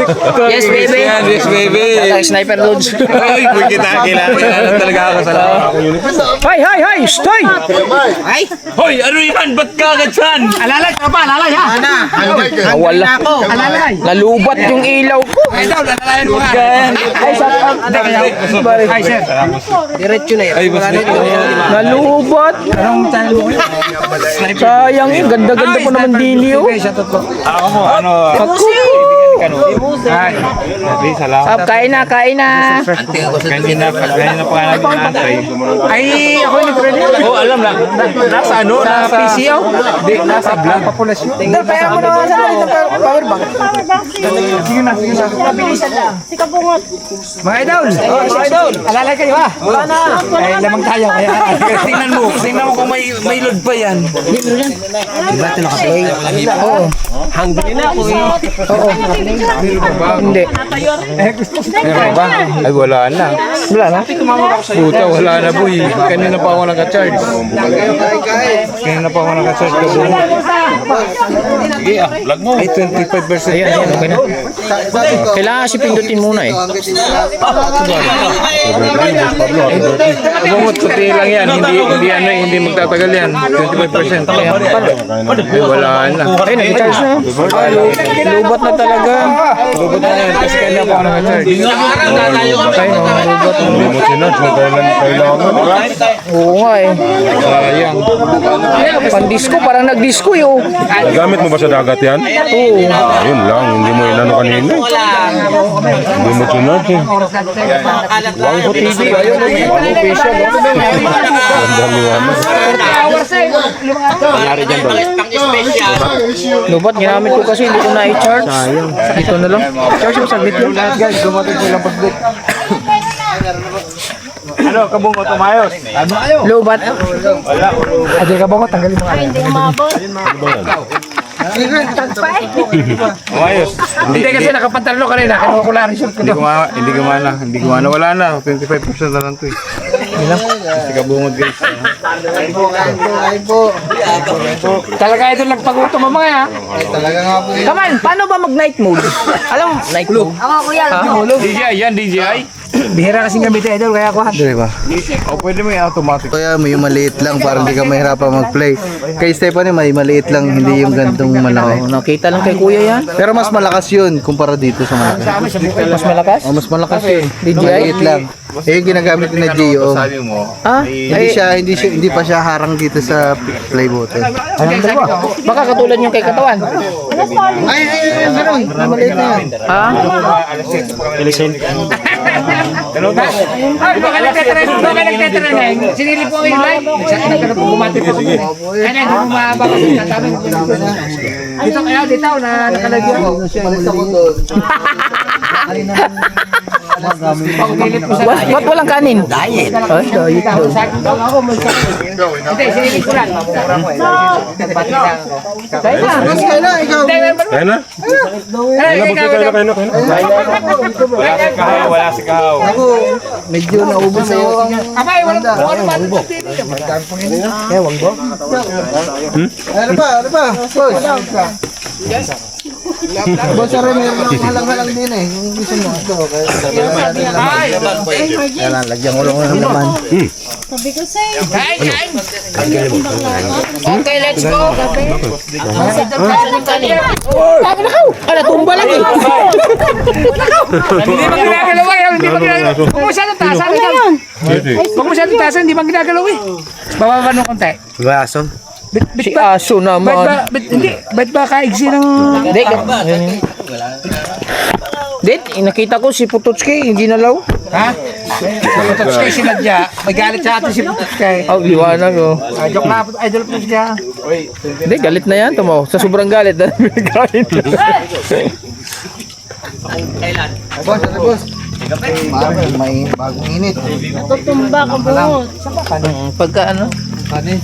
Yes, baby. Yes, baby! Sniper Lods. Ay, kung kita kilala talaga ako sa lahat. Hi, stay! Hoy, ano yan? Ba't kagad yan? Alalay ka pa. Alalay ha. Wala. Alalay. Nalubat yung ilaw ko. Idol, alalayan mo nga. Ay, sa Ay, sir. Diretso na yan. Ay, boss. nalubat. Anong channel mo? Sayang eh, ganda-ganda po naman dili oh. Ako mo, ano? Ay, Sabi, salamat. Kain na. Kanina pa namin natay. ay ako yung nag-ready. Oh, alam na. Nasa ano? Sa PCO? Hindi, nasa vlog. Populasyon. Kaya mo na sa power bank. Sige na. Mga idol. Mga idol. Alalay kayo ha. Wala na. Ay, lamang tayo. Kaya Tingnan mo kung may load pa yan. Hungry na ako eh. Hindi. Ay, wala na. Wala na. Puta, wala na boy. Kanina pa ako nag-charge. Kanina pa ako naka-search ka buo. Sige, vlog mo. Ay, 25%. Ayan, ayan, okay na. Kailangan kasi pindutin muna eh. Bungot, puti lang yan. Hindi magtatagal yan. 25%. Ay, wala na. Ay, nag-charge na. Lubat na talaga. Lubot na yan. Kasi kanina pa ako naka-search. Ay, lubat na. Hindi mo sinarch kung kailangan. Oo nga eh. Sayang. Pan-disco, parang nag-disco yun. Gamit mo ba sa dagat yan? Oo. Yun lang, hindi mo inano kanina. Hindi mo sinarch eh. Wangko TV, ayun. Wangko official. Lubat, ginamit ko kasi hindi ko na-i-charge. Ito na lang. Charge mo saglit lang. Guys, dumating ko lang pasbuk. Ano, kabungot, umayos. Lubat. Ate ka ba ko? Tanggalin mo nga. Hindi umabot. Umayos. Hindi kasi nakapantalo ka rin. Kinuha ko lang resort ko to. Hindi gumana. Wala na. 25% na lang to eh. Kasi kabungot guys. Ay po. Talaga ito nagpagutom mo mga ya. Talaga nga po. Come on, paano ba mag-night mode? Alam mo, night mode. Ako, kuya. DJI yan, DJI. Bihira kasing gamitin idol kaya kuhan. O pwede mo yung automatic. Kaya may maliit lang para hindi ka mahirapan mag-play. Kay Stephanie may maliit lang, hindi yung gantong malaki. Nakita lang kay kuya yan. Pero mas malakas yun kumpara dito sa malaki. Mas malakas? Oh, mas malakas yun. DJI? Maliit lang. Eh yung ginagamit ni Gio. Sabi mo, Ha? Hindi pa siya harang dito sa play button. Anong dalawa? Baka katulad yung kay katawan. Ay, meron. Maliit na yan. Ha? Ay, baka nagtetraining. Sinilip ko yung live. Nagkano po bumati po. Kaya hindi mo mahaba kasi tatabi. Dito kaya, dito na nakalagyan. Malita ko doon. Ba't walang kanin? Diet. Ay, diet daw. Hindi, sinilip ko lang. Mamura ko eh. Kaya na, ikaw. Kaya na? wala si Kahaw. Ako, medyo naubos ako. Abay, walang ano ba? Ano pa? Boss, aray, meron lang halang-halang din eh. Kung gusto mo ito, kaya lagyan ko lang ng laman. Sabi ko sa'yo. Okay, let's go. Ala, tumba lang eh. Hindi ba ginagalaw eh? Hindi ba ginagalaw? Kung masyadong taas, ano yan? Kung masyadong taas, hindi ba ginagalaw eh? Bababa nung konti. Si Aso naman. Ba't ba kaigsi ng... Dit, nakita ko si Pututski, hindi nalaw. Ha? Pututskay sinadya. May galit sa atin si Pututskay. Oh, liwanag oh. Joke na, idol Pututskay. Hindi, galit na yan. Tumaw. Sa sobrang galit. Galit. Boss, ano boss? May bagong init. Tutumba ka bungot. Pagka ano? Kanin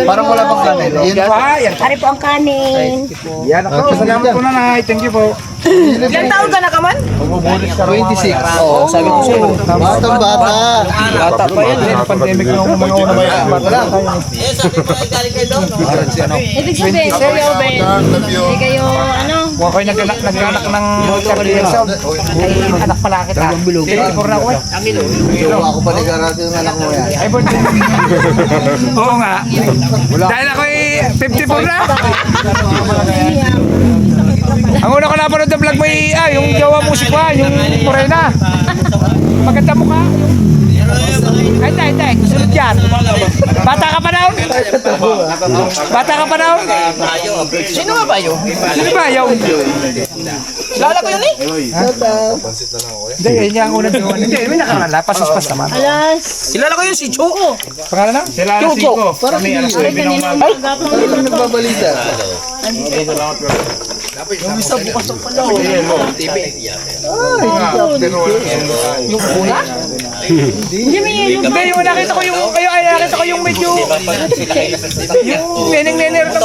Parang wala pang kanin. Yun. Ari po ang kanin. Yan ako, salamat po na. Thank you po. Ilang taon ka na ka man? 26. Oo, sabi ko sa'yo. Batang bata. Bata pa yan. Pandemic na umano ba yan? Ibig sabihin, Kuya Ben. Hindi kayo, ano? Kung ako'y nagkanak ng sarili ng sound, ay anak pala kita. 24 na ako eh. So, ako pa nag-arado yung anak mo yan. Ay, birthday. Oo nga. Dahil ako'y 54 na. Ang una ko napanood na vlog mo yung gawa musika, yung Morena. Maganda mukha. Ay, hindi. Susunod yan. Bata ka pa daw? Bata ka pa daw? Sino nga ba yun? Sino ba yung? Lala ko yun eh. Hindi, yun yung unang gawa. Hindi, may nakalala. Paspas naman. Alas. Kilala ko yun si Cho. Pangalan na? Sila na Chucho. 5. Kami alas 9 ng umaga. Nagbabalita. Hindi, yung nakita ko yung, kayo ay nakita ko yung medyo, yung neneng-nener na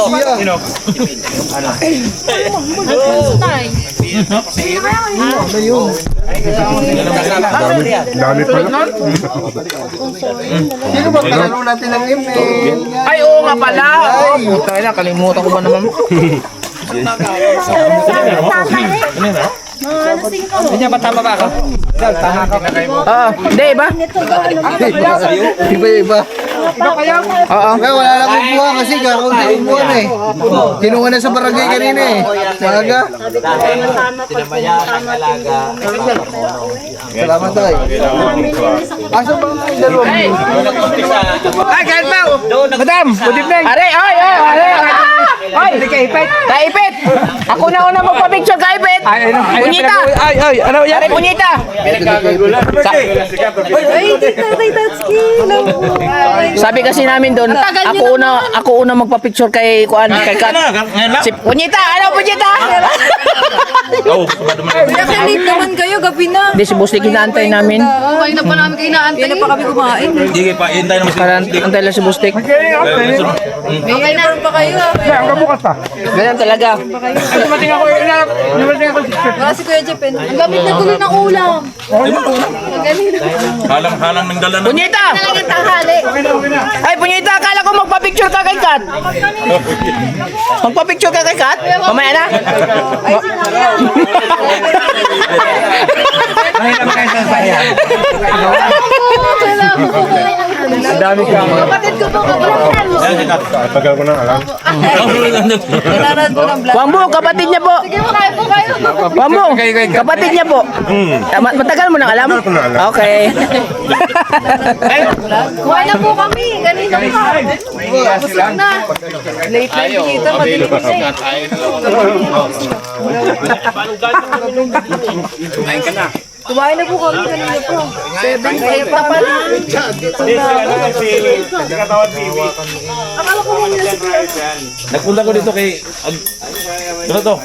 Dami pala. Sino ba kalaro natin ng email? Ay, oo nga pala. Puta na, kalimutan ko ba naman? Hindi ba tama ba ako? Oo, hindi ba? Iba. Oo. Kaya wala lang kumuha kasi kakaunti kumuha na eh. Kinuha na sa barangay kanina eh. Maaga. Salamat tayo. Asa ba ang dalawa? Ay, kahit ba? Madam, good evening. Are, oy, kaipit. Kaipit. Ako na una magpa-picture, kaipit. Punyita. Ay, ano yan? Are, punyita. Sabi kasi namin doon, ako una magpa-picture kay Kat. Si Punyita, ano Punyita? Late naman kayo, gabi na. Hindi, si Boss Nick inaantay namin. Kayo na pa namin kayo naantay. Hindi na pa kami kumain. Antay lang si Boss Nick. May naroon pa kayo. Hanggang bukas pa. Ganyan talaga. Dumating ako, dumating ako. Wala si Kuya Jepen. Ang gamit na tuloy ng ulam. Ang galing na. Halang ng dala na. Punyita! Talagang tanghali. Ay, Punyita, akala ko magpa-picture ka kay Kat. Magpa-picture ka kay Kat? Mamaya na. Ang dami ka. Kapatid ko po, kapatid. Tagal ko na alam. Nanonood po ng vlog. Wambo, kapatid niya po. Sige po, kayo po kayo. Wambo, kapatid niya po. Matagal mo nang alam? Okay. Kuha na po kami. Ganito pa. Busog na. Late na yung kita. Madilim na eh. Kumain na po kami kanina po. 7, 5 na pala. Akala ko muna na Nagpunta ko dito kay... Ano to?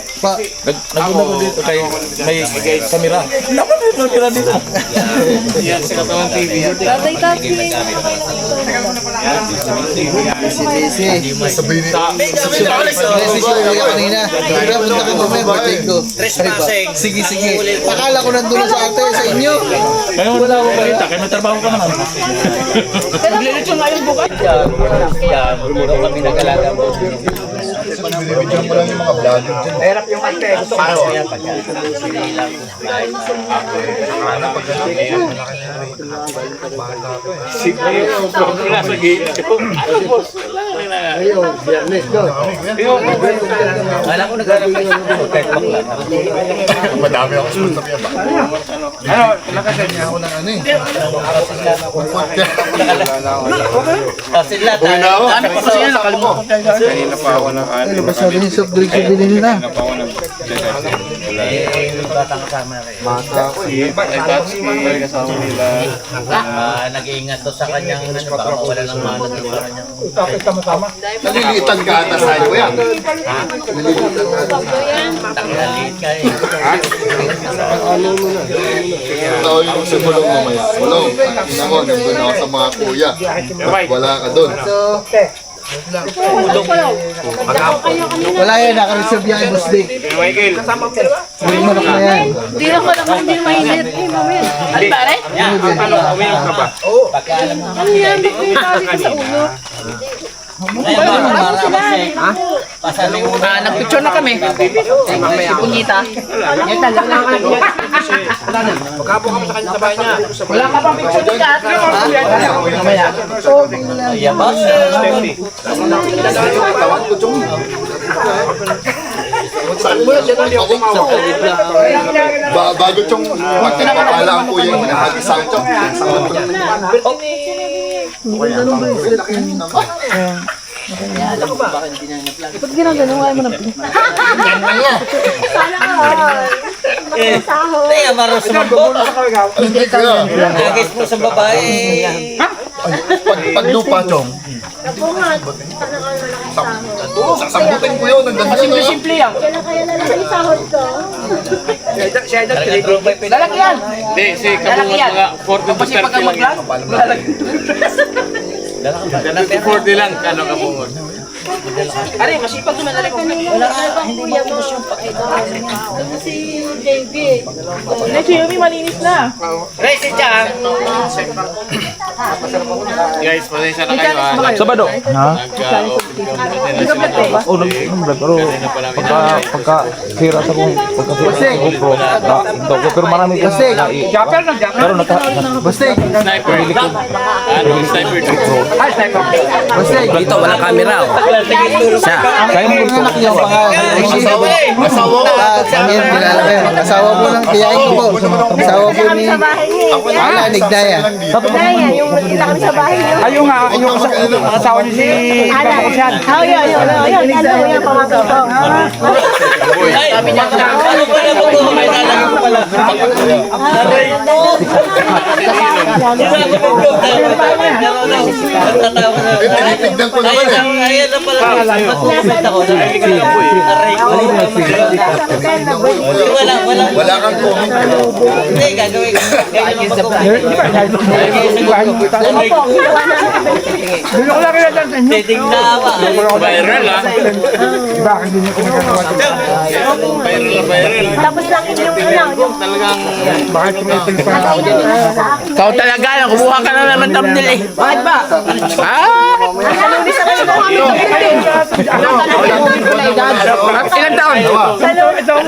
Nagpunta ko dito kay... May kamera. Naku, may kamera dito. Tatay Tatay. Kasi siya kanina. Kaya punta ka mamaya, birthday ko. Sige. Akala ko nandun sa ate sa inyo. Kaya wala ako balita. Kaya may trabaho ka naman. Hirap yung ante. Gusto ko. Madami ako sa tabi ba? Ano, nakasan niya ako. Una ako. Kanina pa ako ng ano. Ano ba sabi niyo soft drinks yung bilhin nila? Kanina pa ako ng... Kasama nila. Nag-iingat to sa kanyang ano ba, wala nang manot sa kanya. Nalilitan ka ata sa iyo yan. Tangalit ka eh. Tao yung si Bulong mamaya. Bulong, ina mo, nandun ako sa mga kuya. Wala ka dun. Wala yan, naka-reserve yan, Boss Dick. May manok na yan. Hindi na ko naman, hindi mainit. Ano pare? Ano yan? Hindi ko sa ulo. Nagpicture na kami. Si Punyita. Wala ka pang picture ni Kat. Mamaya. Bago tiyong magtinapala ang kuya yung nahagi sa akin. Ba't ginagano? Ayaw mo na. Sana ka. Kaya maros na po. Hindi kaya. Agis po sa babae. Pag lupa, Chong. Sasambutin ko yun. Ang ganda na. Simple yan. Lalagyan. Hindi, si Kabungot mga 40 to 30 lang yan. 40 lang, ano Kabungot? Ari, masipag naman na rin. Si JB. Si Yumi malinis na. Resi dyan. Guys, pasensya na kayo ha. Sabado. Oh, Pero pagka sira sa kong GoPro, pero marami ka na pero Sniper. Ano, sniper dito? Dito, walang camera. kaya mo gusto. Asawa po ng tiyahin ko po. Asawa po ni Nigdaya. Kaya, yung nakita kami sa bahay niyo. Ayun nga, yung asawa niyo si Kapusan. Oh, yun. Yung pamangkin ko. Tinitignan ko naman eh. Ayan na pala. Wala kang comment. Hindi, gagawin. Doon ko lang kaya dyan sa inyo. Titignawa. Viral ha. Bakit din yung pinagagawa ko? Viral. Tapos lang yung Talagang Bakit kumiting pa ako dyan? Ikaw talaga, kumuha ka na naman thumbnail eh. Bakit ba? Ilang taon?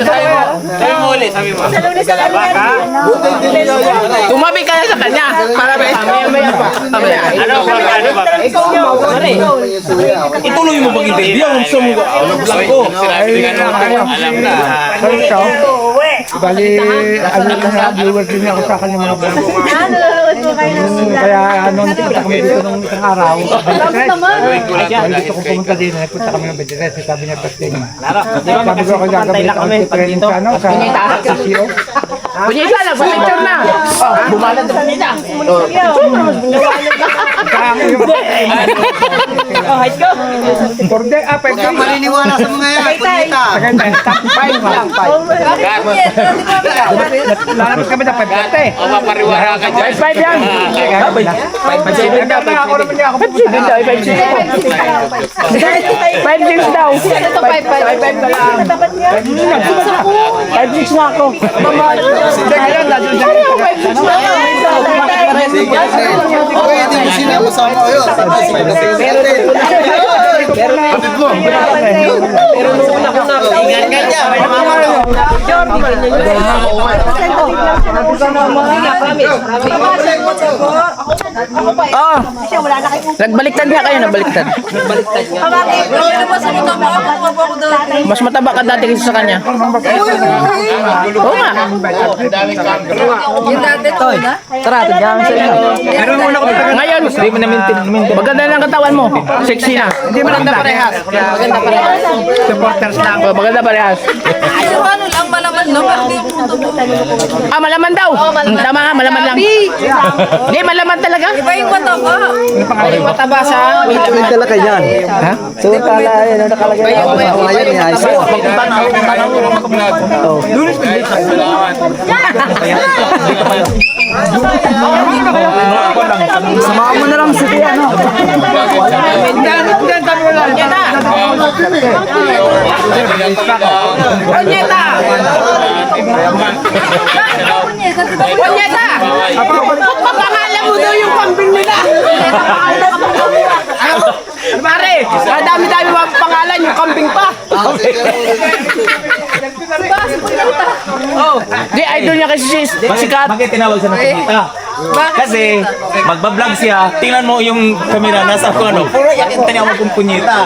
sabi mo ulit, sabi mo. Tumabi ka na sa kanya. Para ba? Ano ba? Ituloy mo pag interview. Ang gusto mo vlog ko. Sinabi nga naman, alam na. Bali, ano na viewers din ako sa kanya mga vlog. Kaya nung nagpunta kami dito nung isang araw, dito ko pumunta din, nagpunta kami ng 23, sabi niya birthday niya. Sabi ko ako gagawin ako ng training sa ano, sa CCO. Punyita na, picture na. Bumalan na nila. Birthday, birthday. Maliniwala sa mga yan. Kunita. Five lang, five. Lalabas kami ng 5:30. O, mapariwara ka dyan. 5 yan. 5:7 daw, ako naman niya ako pupunta. 5-6 daw. 5-6 na ako. Hindi, ngayon, nandun sa Pwede mo sinama-sama ko yun. Oh, nagbaliktad niya kayo, nagbaliktad. Mas mataba ka dati kaysa sa kanya. Oo nga. Yung dati to na. Tara, tignan sa inyo. Ngayon, maganda na ang katawan mo. Sexy na. Hindi maganda parehas. Maganda parehas. supporters lang. Maganda parehas. Yung ano lang, malaman no? Pero di mo Ah, malaman daw. Tama nga, malaman lang. Hindi, malaman talaga. iba yung mataba. Yung mataba sa... Talaga yan. Ha? So, tala yan. Nakalagay na ako sa awayan niya. Samahan mo na lang si Tia, no? Onyeta! Onyeta! Papangalan mo daw yung kambing nila. Pare, dami-dami mga pangalan, yung kambing pa. Oh, di idol niya kasi si Kat. Bakit tinawag siya ng kumita? Kasi magbablog siya, tingnan mo yung camera nasa kung ano. Puro yakin tinawag kong punyita.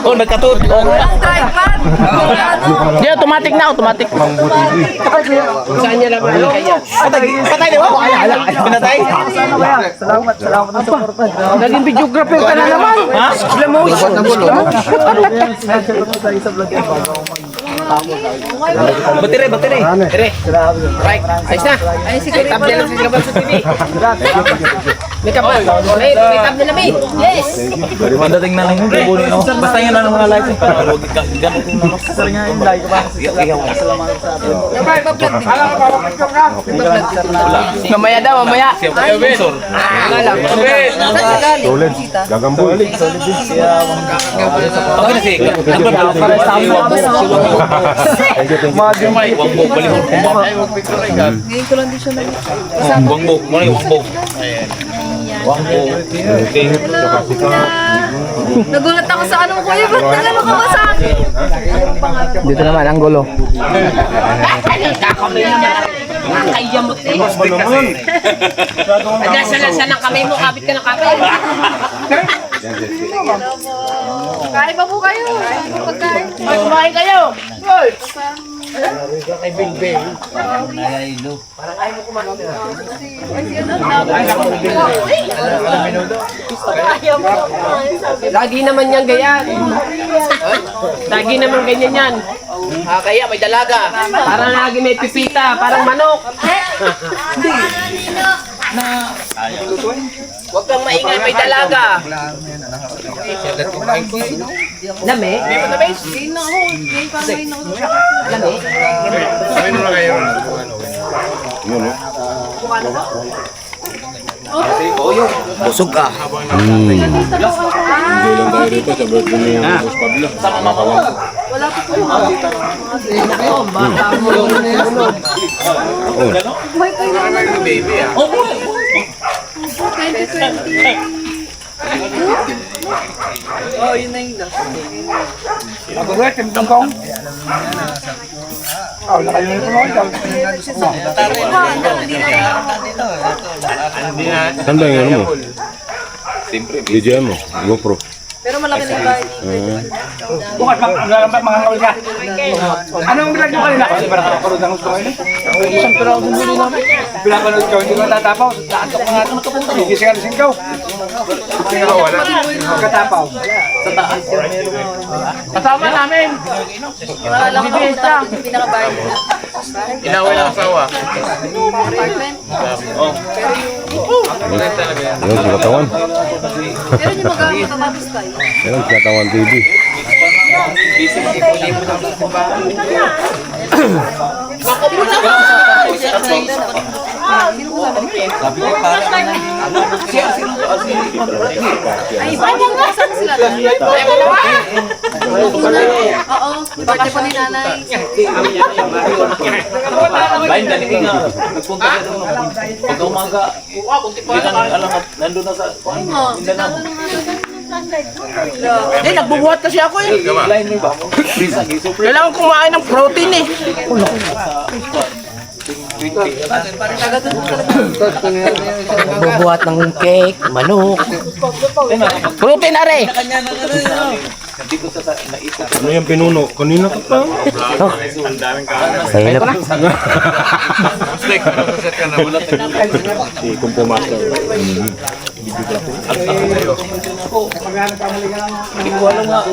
Oh, nagkatutok. Di, automatic na, automatic. Saan niya lang kaya? Patay di ba? Pinatay? Naging videographer ka na naman. Ha? Slow motion. Battery. Right. Ayos na. Ay, siguro Tab pala. na lang sa labas sa TV. May kapal. May tab na namin. Yes. Ang dating na lang yung kukunin, no? Basta yun na ng mga lights. Huwag ganito yung manok. Kasar nga yung light. Mamaya daw, mamaya. Okay na si para sa amin. Ngayon ko lang din siya nag- Wangbo. Ano yung wangbo? Wangbo. Okay. Nagulat ako sa ano kuya. Ba't nagano ka ba sa akin? Anong pangalan? Dito naman, ang gulo. Nakakayamot eh. Nagdasalasan ng kamay mo. Kapit ka ng kamay. Kain pa po kayo. Pagkain. Kumain kayo. Lagi naman yan ganyan. Lagi naman ganyan yan. Kaya may dalaga. Parang lagi may pipita, parang manok. Huwag kang maingay, may dalaga. Lami? Ngayon na ako. Ngayon pa ngayon ako. Lami? Busog ka. Wala pa po. May kailangan ng baby ah. 2020. Oh, yun na yung last. Magulat, yung tungkong. Nakalimutan ko ito. Saan ba yung ano mo? BGM mo? GoPro? Pero malaki na yung bahay dito. Bukas, mga kawal ka. Anong bilag mo kanina? Kasi parang nakakarod ng gusto ngayon. Isang pero ang bumili namin. Pinapanood ko, hindi ko natatapaw. Naatok ka nga ito. Gising ka lasing ka. Pagkatapaw. Kasama namin. Wala lang ako pumunta. Yung pinakabahay nila. Inaway lang asawa. Apartment. Ayun, si Katawan. Pero hindi magkakatapos tayo. Ayun, si Katawan TV. Ay, bakit kasama sila lang? Oo, birthday pa ni nanay. Lain dali nga. Nagpunta ka doon. Pagka umaga. Nandun na sa... Oo, talo nung Eh, nagbubuhat kasi ako eh. Lain mo ba? Kailangan kumain ng protein eh. Bubuhat ng cake, manok. Protein are. Ano yung pinuno? Kanina ka pa? Mahirap. Si Kumpo Master.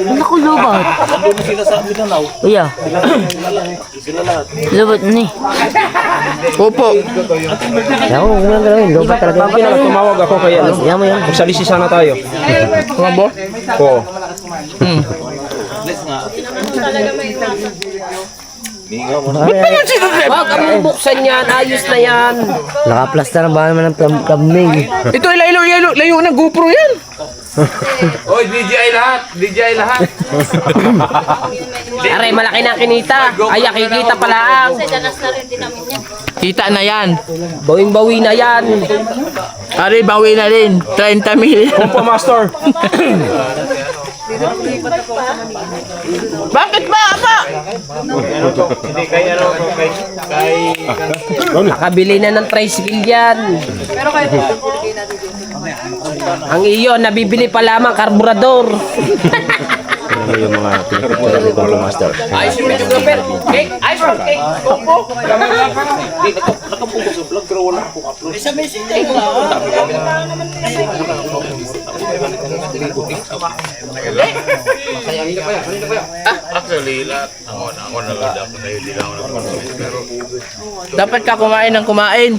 Naku, lobat. Nandun sila sa Mindanao. Kuya. Lobat ni. Opo. Ako, kung lang galawin. Lobat talaga. Tumawag ako kaya. Yan mo yan. Magsalisi sana tayo. Mga bo? Oo. Wag kang buksan yan, ayos na yan. Naka-plaster ba naman ng thumbnail? Ito ay layo ng GoPro yan. Oy, DJI lahat! DJI lahat! Aray, malaki na kinita. Ay, kikita pa lang. Kasi danas na rin din namin yan. Kita na yan. Bawing-bawi na yan. Ari, bawi na rin. 30 mil. Kumpo Master. Bakit ba, apa? Nakabili na ng tricycle yan. Pero kayo po, bigay natin dito. Ang iyo, nabibili pa lamang karburador. Ano yung mga pinagpipilitan ni Kung Master? Ayos yung medyo gapit. Cake, ice cream cake. Koko. Dapat ka kumain ng kumain.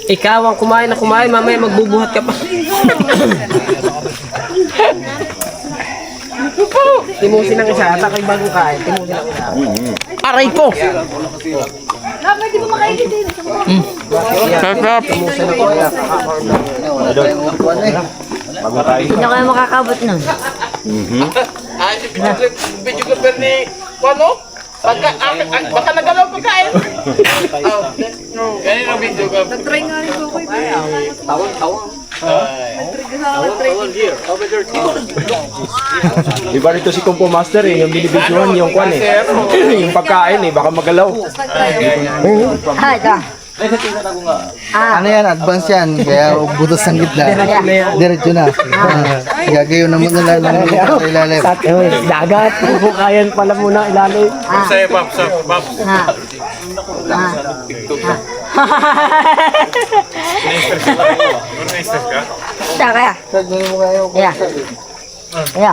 Ikaw ang kumain na kumain, mamaya magbubuhat ka pa. Timusin ang isa, ata kay bagong kain. Timusin ang isa. Aray ko! Na, pwede mo makaigit Sarap! Hindi na kayo makakabot nun. Ay, si video gaper ni Wano? Baka nagalaw pagkain. Ganyan ang video gaper. Nag-try nga rin ko kayo. Iba rito si Kung Master eh, yung binibidyohan yung kwan eh. Yung pagkain eh, baka magalaw. Ah, ito. Ano yan, advance yan. Kaya butos ng gitna. Diretso na. Gagayon naman nila ng ilalim. Dagat. Bukayan pala muna ilalim. Sa'yo, Pops. Pops. Siya kaya. Kaya. Kaya.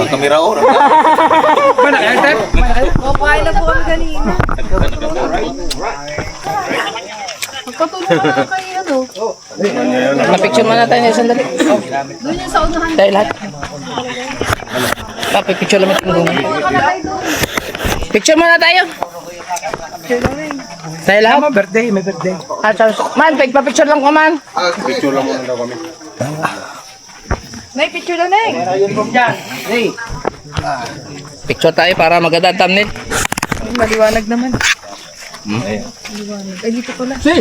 Kamera oras. Kumain na po kami kanina. Magpatulong ka lang kayo, ano? Na-picture mo na tayo na sandali. Doon yung sa unahan. Tayo lahat. Picture lang ito. Picture muna tayo. Tayo lahat. May birthday, may birthday. Man, picture lang ko man. Nay, picture na, Nay. Picture tayo para maganda thumbnail. Maliwanag naman. Maliwanag. Ay, dito pala. Dito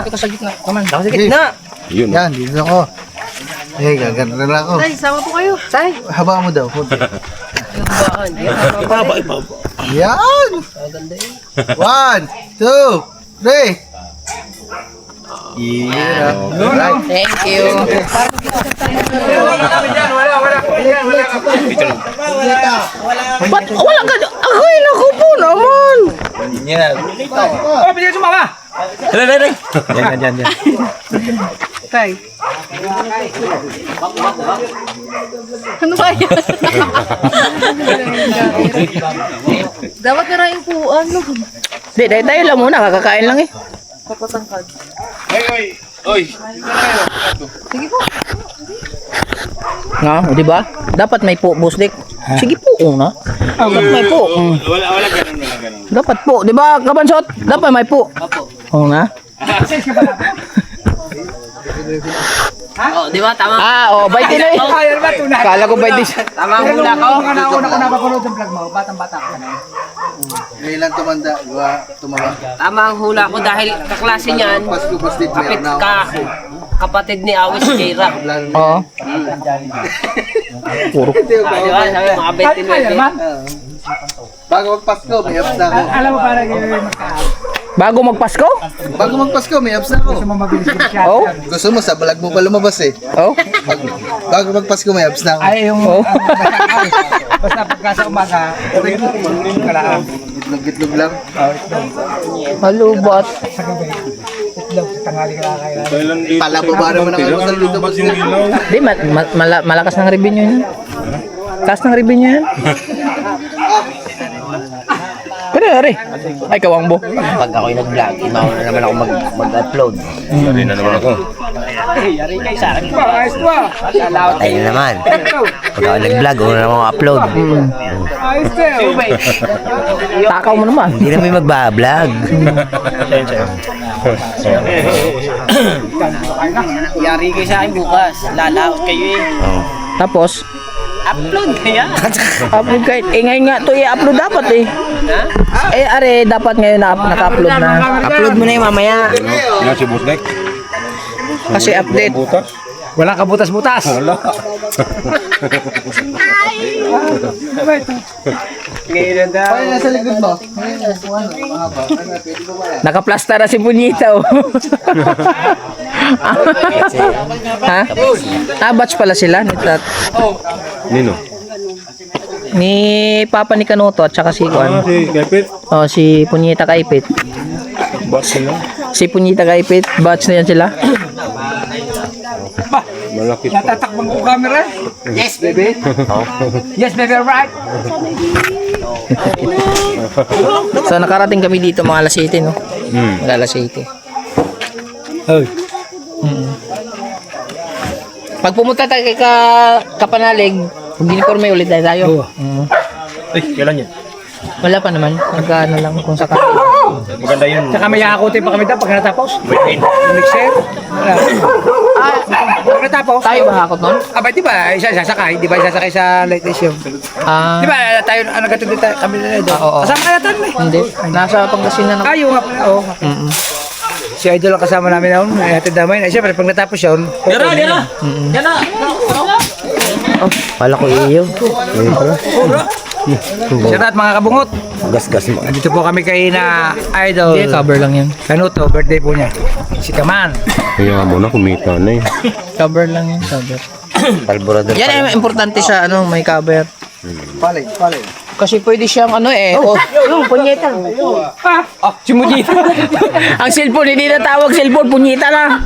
ka sa gitna. Come on. Yan, dito ako. Eh, gaganda na lang ako. Tay, sama po kayo. Tay. Haba mo daw. Yan! 1, 2, 3. Yeah. Right. Thank you. Ba't wala ka? Ay, naku po naman. Oh, pwede sumama! Yan. Tay. Ano ba yan? Dapat na rin po, ano? Di, tayo lang muna. Kakakain lang eh. Papatangkad. Oy. Sige po. Nga, di ba? Dapat may po, boss Dick. Sige po, una. Dapat may po. Wala ganun. Dapat po, di ba, kabansot? Dapat may po. Oo nga. Oh, di ba? Tama. Oh, 20 na eh. Ayan ba, tunay? Kala ko 20. Tama ang hula ko. Mga nauna ko napapanood yung vlog mo, batang-bata ko na. Kailan tumanda? Tumaba. Tama ang hula ko dahil kaklase niyan, Pasko, Pastit, kapit meron na ako. kapatid ni Awis Keira. Oo. Puro. Di ba? Sabi mga 29. Bago magpasko, may abs na ako. Alam mo parang yung Bago magpasko? Bago magpasko, may abs na ako. mabilis ko siya. Oh. Gusto mo, sa balag mo pa lumabas eh. Oh. Bago magpasko, may abs na ako. Ay, yung Oh. basta pagka sa umaga, kalaan. Itlog-itlog lang. Halubat. Sa gabi, itlog, sa tanghali kailangan. Palababa naman ang almusal dito. Di, malakas ng revenue niya. Taas ng revenue yan. Pero, Ari. Ay, kawangbo. Pag ako'y nag-vlog, imaw na naman ako mag-upload. Hindi na naman ako. Ayos ko ah. Tayo na naman. Pag ako nag-vlog, una naman ako upload. Ayos ko eh. Takaw mo naman. Hindi na may magbablog. Yari kayo sa akin bukas. Lalaot kayo eh. Tapos, Upload kaya. upload kahit. Eh, ngayon nga ito i-upload dapat eh. Eh, Ari, dapat ngayon naka-upload na. Upload mo na yung mamaya. Yan si Boss Dick. Kasi update. Butas. Walang kabutas-butas. Wala. Ay! Ano ba ito? Paano nasa likod mo? Nakaplasta na si Punyita, oh. Ha? Batch pala sila. Nino? Ni Papa ni Kanuto at saka si Juan. Si Gapit? Oh, si Punyita Kaipit. Boss sila? Si Punyita Kaipit, batch na yan sila. Malaki pa. Natatakbang ko camera. Yes, baby. Yes, baby, right. So nakarating kami dito mga alas 7, no? Mga alas 7. Pag pumunta tayo kay Kapanalig, mag-uniforme ulit tayo. Kailan yan? Wala pa naman. Magkano lang kung sakali. Maganda yun. Saka may hakutin pa kami daw pag natapos. Mixer. Pag natapos. Tayo ba hakot nun? Di ba isa sasakay? Di ba isasakay sa light station? Di ba tayo nagkatuloy tayo kami na doon? Oo. Kasama kaya tayo eh. Hindi. Nasa Pangasinan ako. Ayaw nga pala. Oo. Si Idol ang kasama namin noon. Hatid namin. Siyempre pag natapos yun. Dira! Yan na! Wala ko iyo. Shout out mga kabungot. Gas-gas mo. Dito po kami kay na Idol. Hindi, cover lang yan. Kanuto, birthday po niya. Si Kaman. Kaya mo na, kumita na eh. Cover lang yan. Cover. Palborador. Yan ay importante sa may cover. Palay. Kasi pwede siyang punyeta. Si Punyeta. Ang cellphone, hindi na tawag cellphone, punyeta na.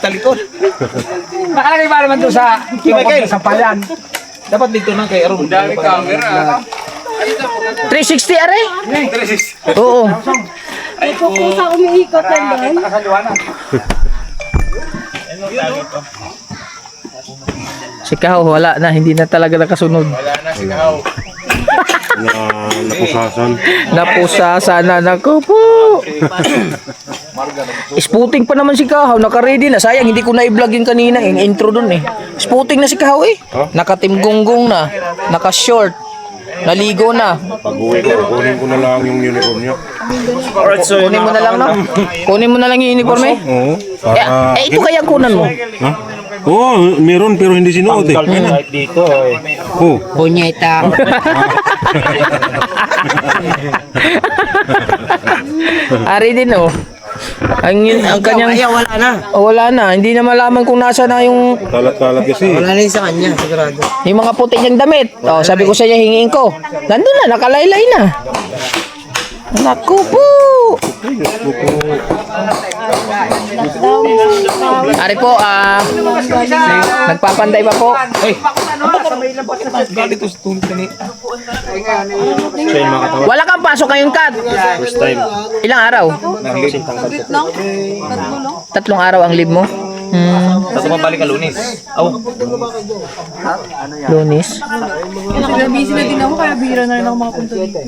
Talikod. Nakalagay ba naman doon sa sampayan? Dapat dito na kay Aaron. Dami camera. 360 are? 360. Oo. Kung sa umiikot yan doon. Si Kaho, wala na. Hindi na talaga nakasunod. Napusasan. Napusasan na. Naku po. Sputing pa naman si Kaho. Naka-ready na. Sayang, hindi ko na-vlog yung kanina. Yung intro dun eh. Sputing na si Kaho eh. Naka-timgunggong na. Naka-short. Naligo na. Pag-uwi ko, kunin ko na lang yung uniform niya. Alright, so Kunin mo na lang, no? Kunin mo na lang yung uniforme. Oo. Ito kaya kunan mo. Oo, meron pero hindi sinuot eh. kahit dito eh. Oo. Punyeta. Ari din oh. Ang kanyang wala na. Wala na. Hindi na malaman kung nasa na yung Kalat-kalat kasi. Wala na yun sa kanya, sigurado. yung mga puti niyang damit. Oh, sabi ko sa iyo hingiin ko. Nandun na, nakalaylay na. Naku po. Ari po, nagpapanday pa po. Wala kang pasok ngayon, Kat. First time. Ilang araw? 3 araw ang leave mo? Tapos mabalik ka Lunes. Lunes? Kaya busy na din ako, kaya bihira na rin ako makapunta dito.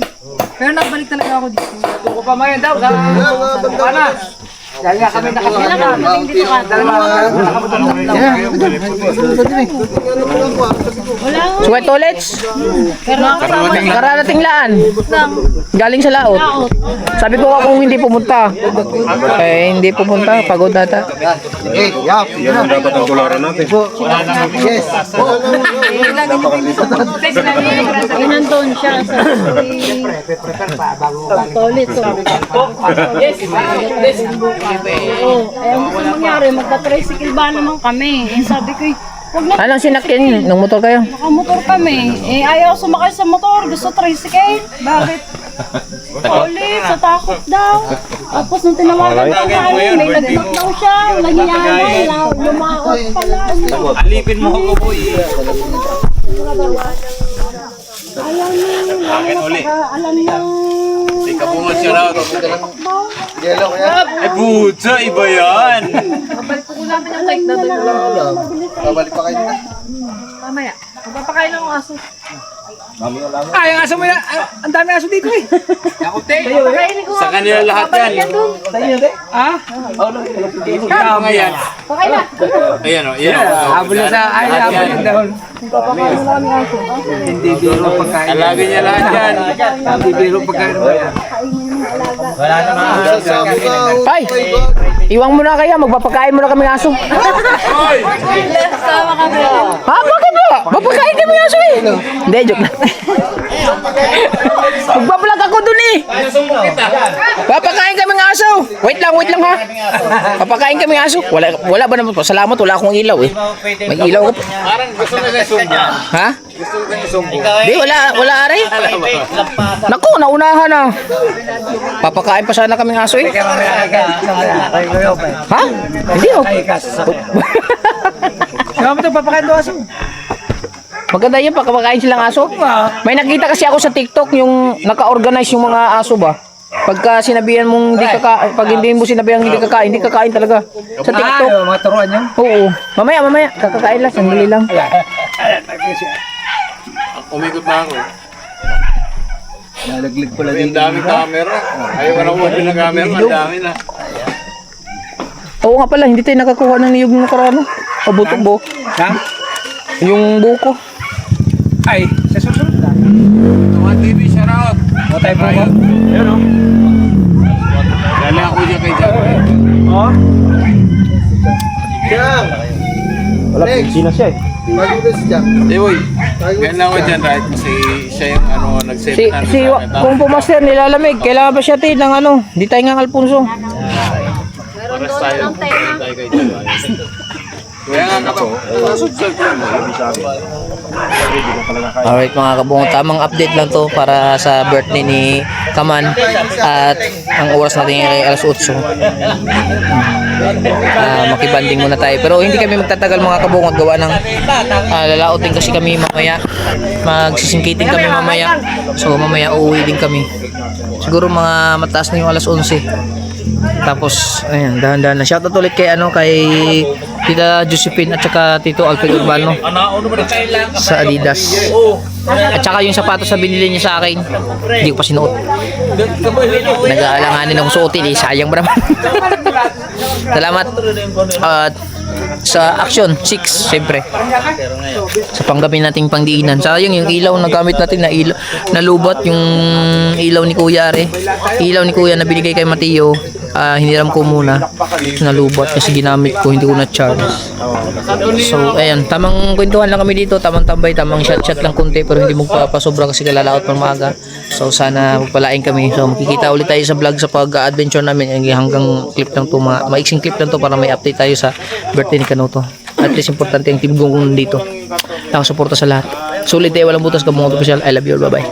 Pero nagbalik talaga ako dito. Tuko pa man daw sa panas. Dahil nga kami Kailangan dito ka. Wala nga. Suwet toilets? Pero nakakasama Kararating laan. lang. Galing sa laot. Sabi ko kung hindi pumunta. Hindi pumunta. Pagod nata. Yan ang dapat ang tularan natin. Ay, nandun siya sa toilet. Oo. Ay, ang gusto mangyari, magta-tricycle ba naman kami? Eh, sabi ko, huwag na, Anong sinakyan ng motor kayo? nakamotor kami. Eh, ayaw sumakay sa motor, gusto tricycle. Bakit? Ulit, sa takot daw. Tapos nung tinawagan ko sa amin, may nagtak daw siya, nangyayari, lumaot pala. Alipin mo ako boy. Alam niya. Kabungat siya raw. Ay puta, iba yan. Babalik ko namin yung cake na doon. Babalik pa kayo na. Mamaya, magpapakain lang ang aso. Ay, ang aso mo yan. Ang dami aso dito eh. Pakainin ko Sa kanila lahat yan. Ikaw nga yan. Pakain na. Ayan o. Ayan o. Habol na sa ay, habol na doon. Magpapakain na kami aso. Hindi biro pagkain. Alagay niya lahat yan. Hindi biro pagkain mo yan. Ay! Iwang mo na kaya. Magpapakain mo na kami ng aso. Sama kami. Ha? Bakit ba? Papakain kami ng aso eh. Hindi, joke lang. Magbablog ako dun eh. Papakain kami ng aso. Wait lang ha. Papakain kami ng aso. Wala ba naman po? Salamat, wala akong ilaw eh. May ilaw ko. Parang gusto na sa sumba. Ha? Gusto na sa sumba. Di, wala are. Naku, naunahan na. Papakain pa sana kami ng aso eh. Ha? Hindi oh. Saan mo ito papakain doon aso? Maganda yun, pagkakain silang aso. May nakita kasi ako sa TikTok yung naka-organize yung mga aso ba. Pagka sinabihan mong pag hindi mo sinabihan hindi kakain talaga. Sa TikTok. Mga turuan niya. Oo. Mamaya, kakakain lang, sandali lang. Umikot na ako. Nalaglig pala Ang daming camera. Ayaw ka na huwag na camera. Ang dami na. Oo nga pala, hindi tayo nakakuha ng niyog ng nakarano. O buto. Ha? Yung buko. Ay, sa susunod na. Mga TV, shout out. O tayo po. Ayun o. Dali ako dyan kay Jack. Oh. Jack! Wala, sino siya eh. Bago na si Jack. Eh, boy. Ganyan ako dyan, right? Kasi siya yung nag-save na Kung pumaster nilalamig, kailangan ba siya ng di tayo nga Alfonso. Paras tayo. Tayo kay Jack. Kaya nga ka Alright mga kabungo, tamang update lang to para sa birthday ni Kaman at ang oras natin ay alas 8. Makibanding muna tayo pero hindi kami magtatagal mga kabungo gawa ng lalautin kasi kami mamaya, magsisingkiting kami mamaya, so mamaya uuwi din kami siguro mga mataas na yung alas 11. Tapos ayan, dahan-dahan na shoutout ulit kay Tita Josephine at saka Tito Alfred Urbano sa Adidas. At saka yung sapatos na binili niya sa akin, hindi ko pa sinuot. Nag-aalanganin akong suotin eh, sayang ba naman. Salamat. At sa Action 6, siyempre. Sa panggabi nating pangdiinan. Sayang yung ilaw na gamit natin na lubat, yung ilaw ni Kuya Are. Ilaw ni Kuya na binigay kay Mateo. Hiniram ko muna na lubat kasi ginamit ko, hindi ko na-charge. So, ayan, tamang kwentuhan lang kami dito, tamang tambay, tamang shot lang konti pero hindi magpapasobra kasi kalalaot pa maaga. So, sana magpalain kami. So, makikita ulit tayo sa vlog sa pag-adventure namin hanggang clip lang to, maiksing clip lang to para may update tayo sa birthday ni Kanuto. At least importante ang team kong dito. Nakasuporta sa lahat. Sulit tayo, walang butas, Kabungot Official. I love you all. Bye-bye.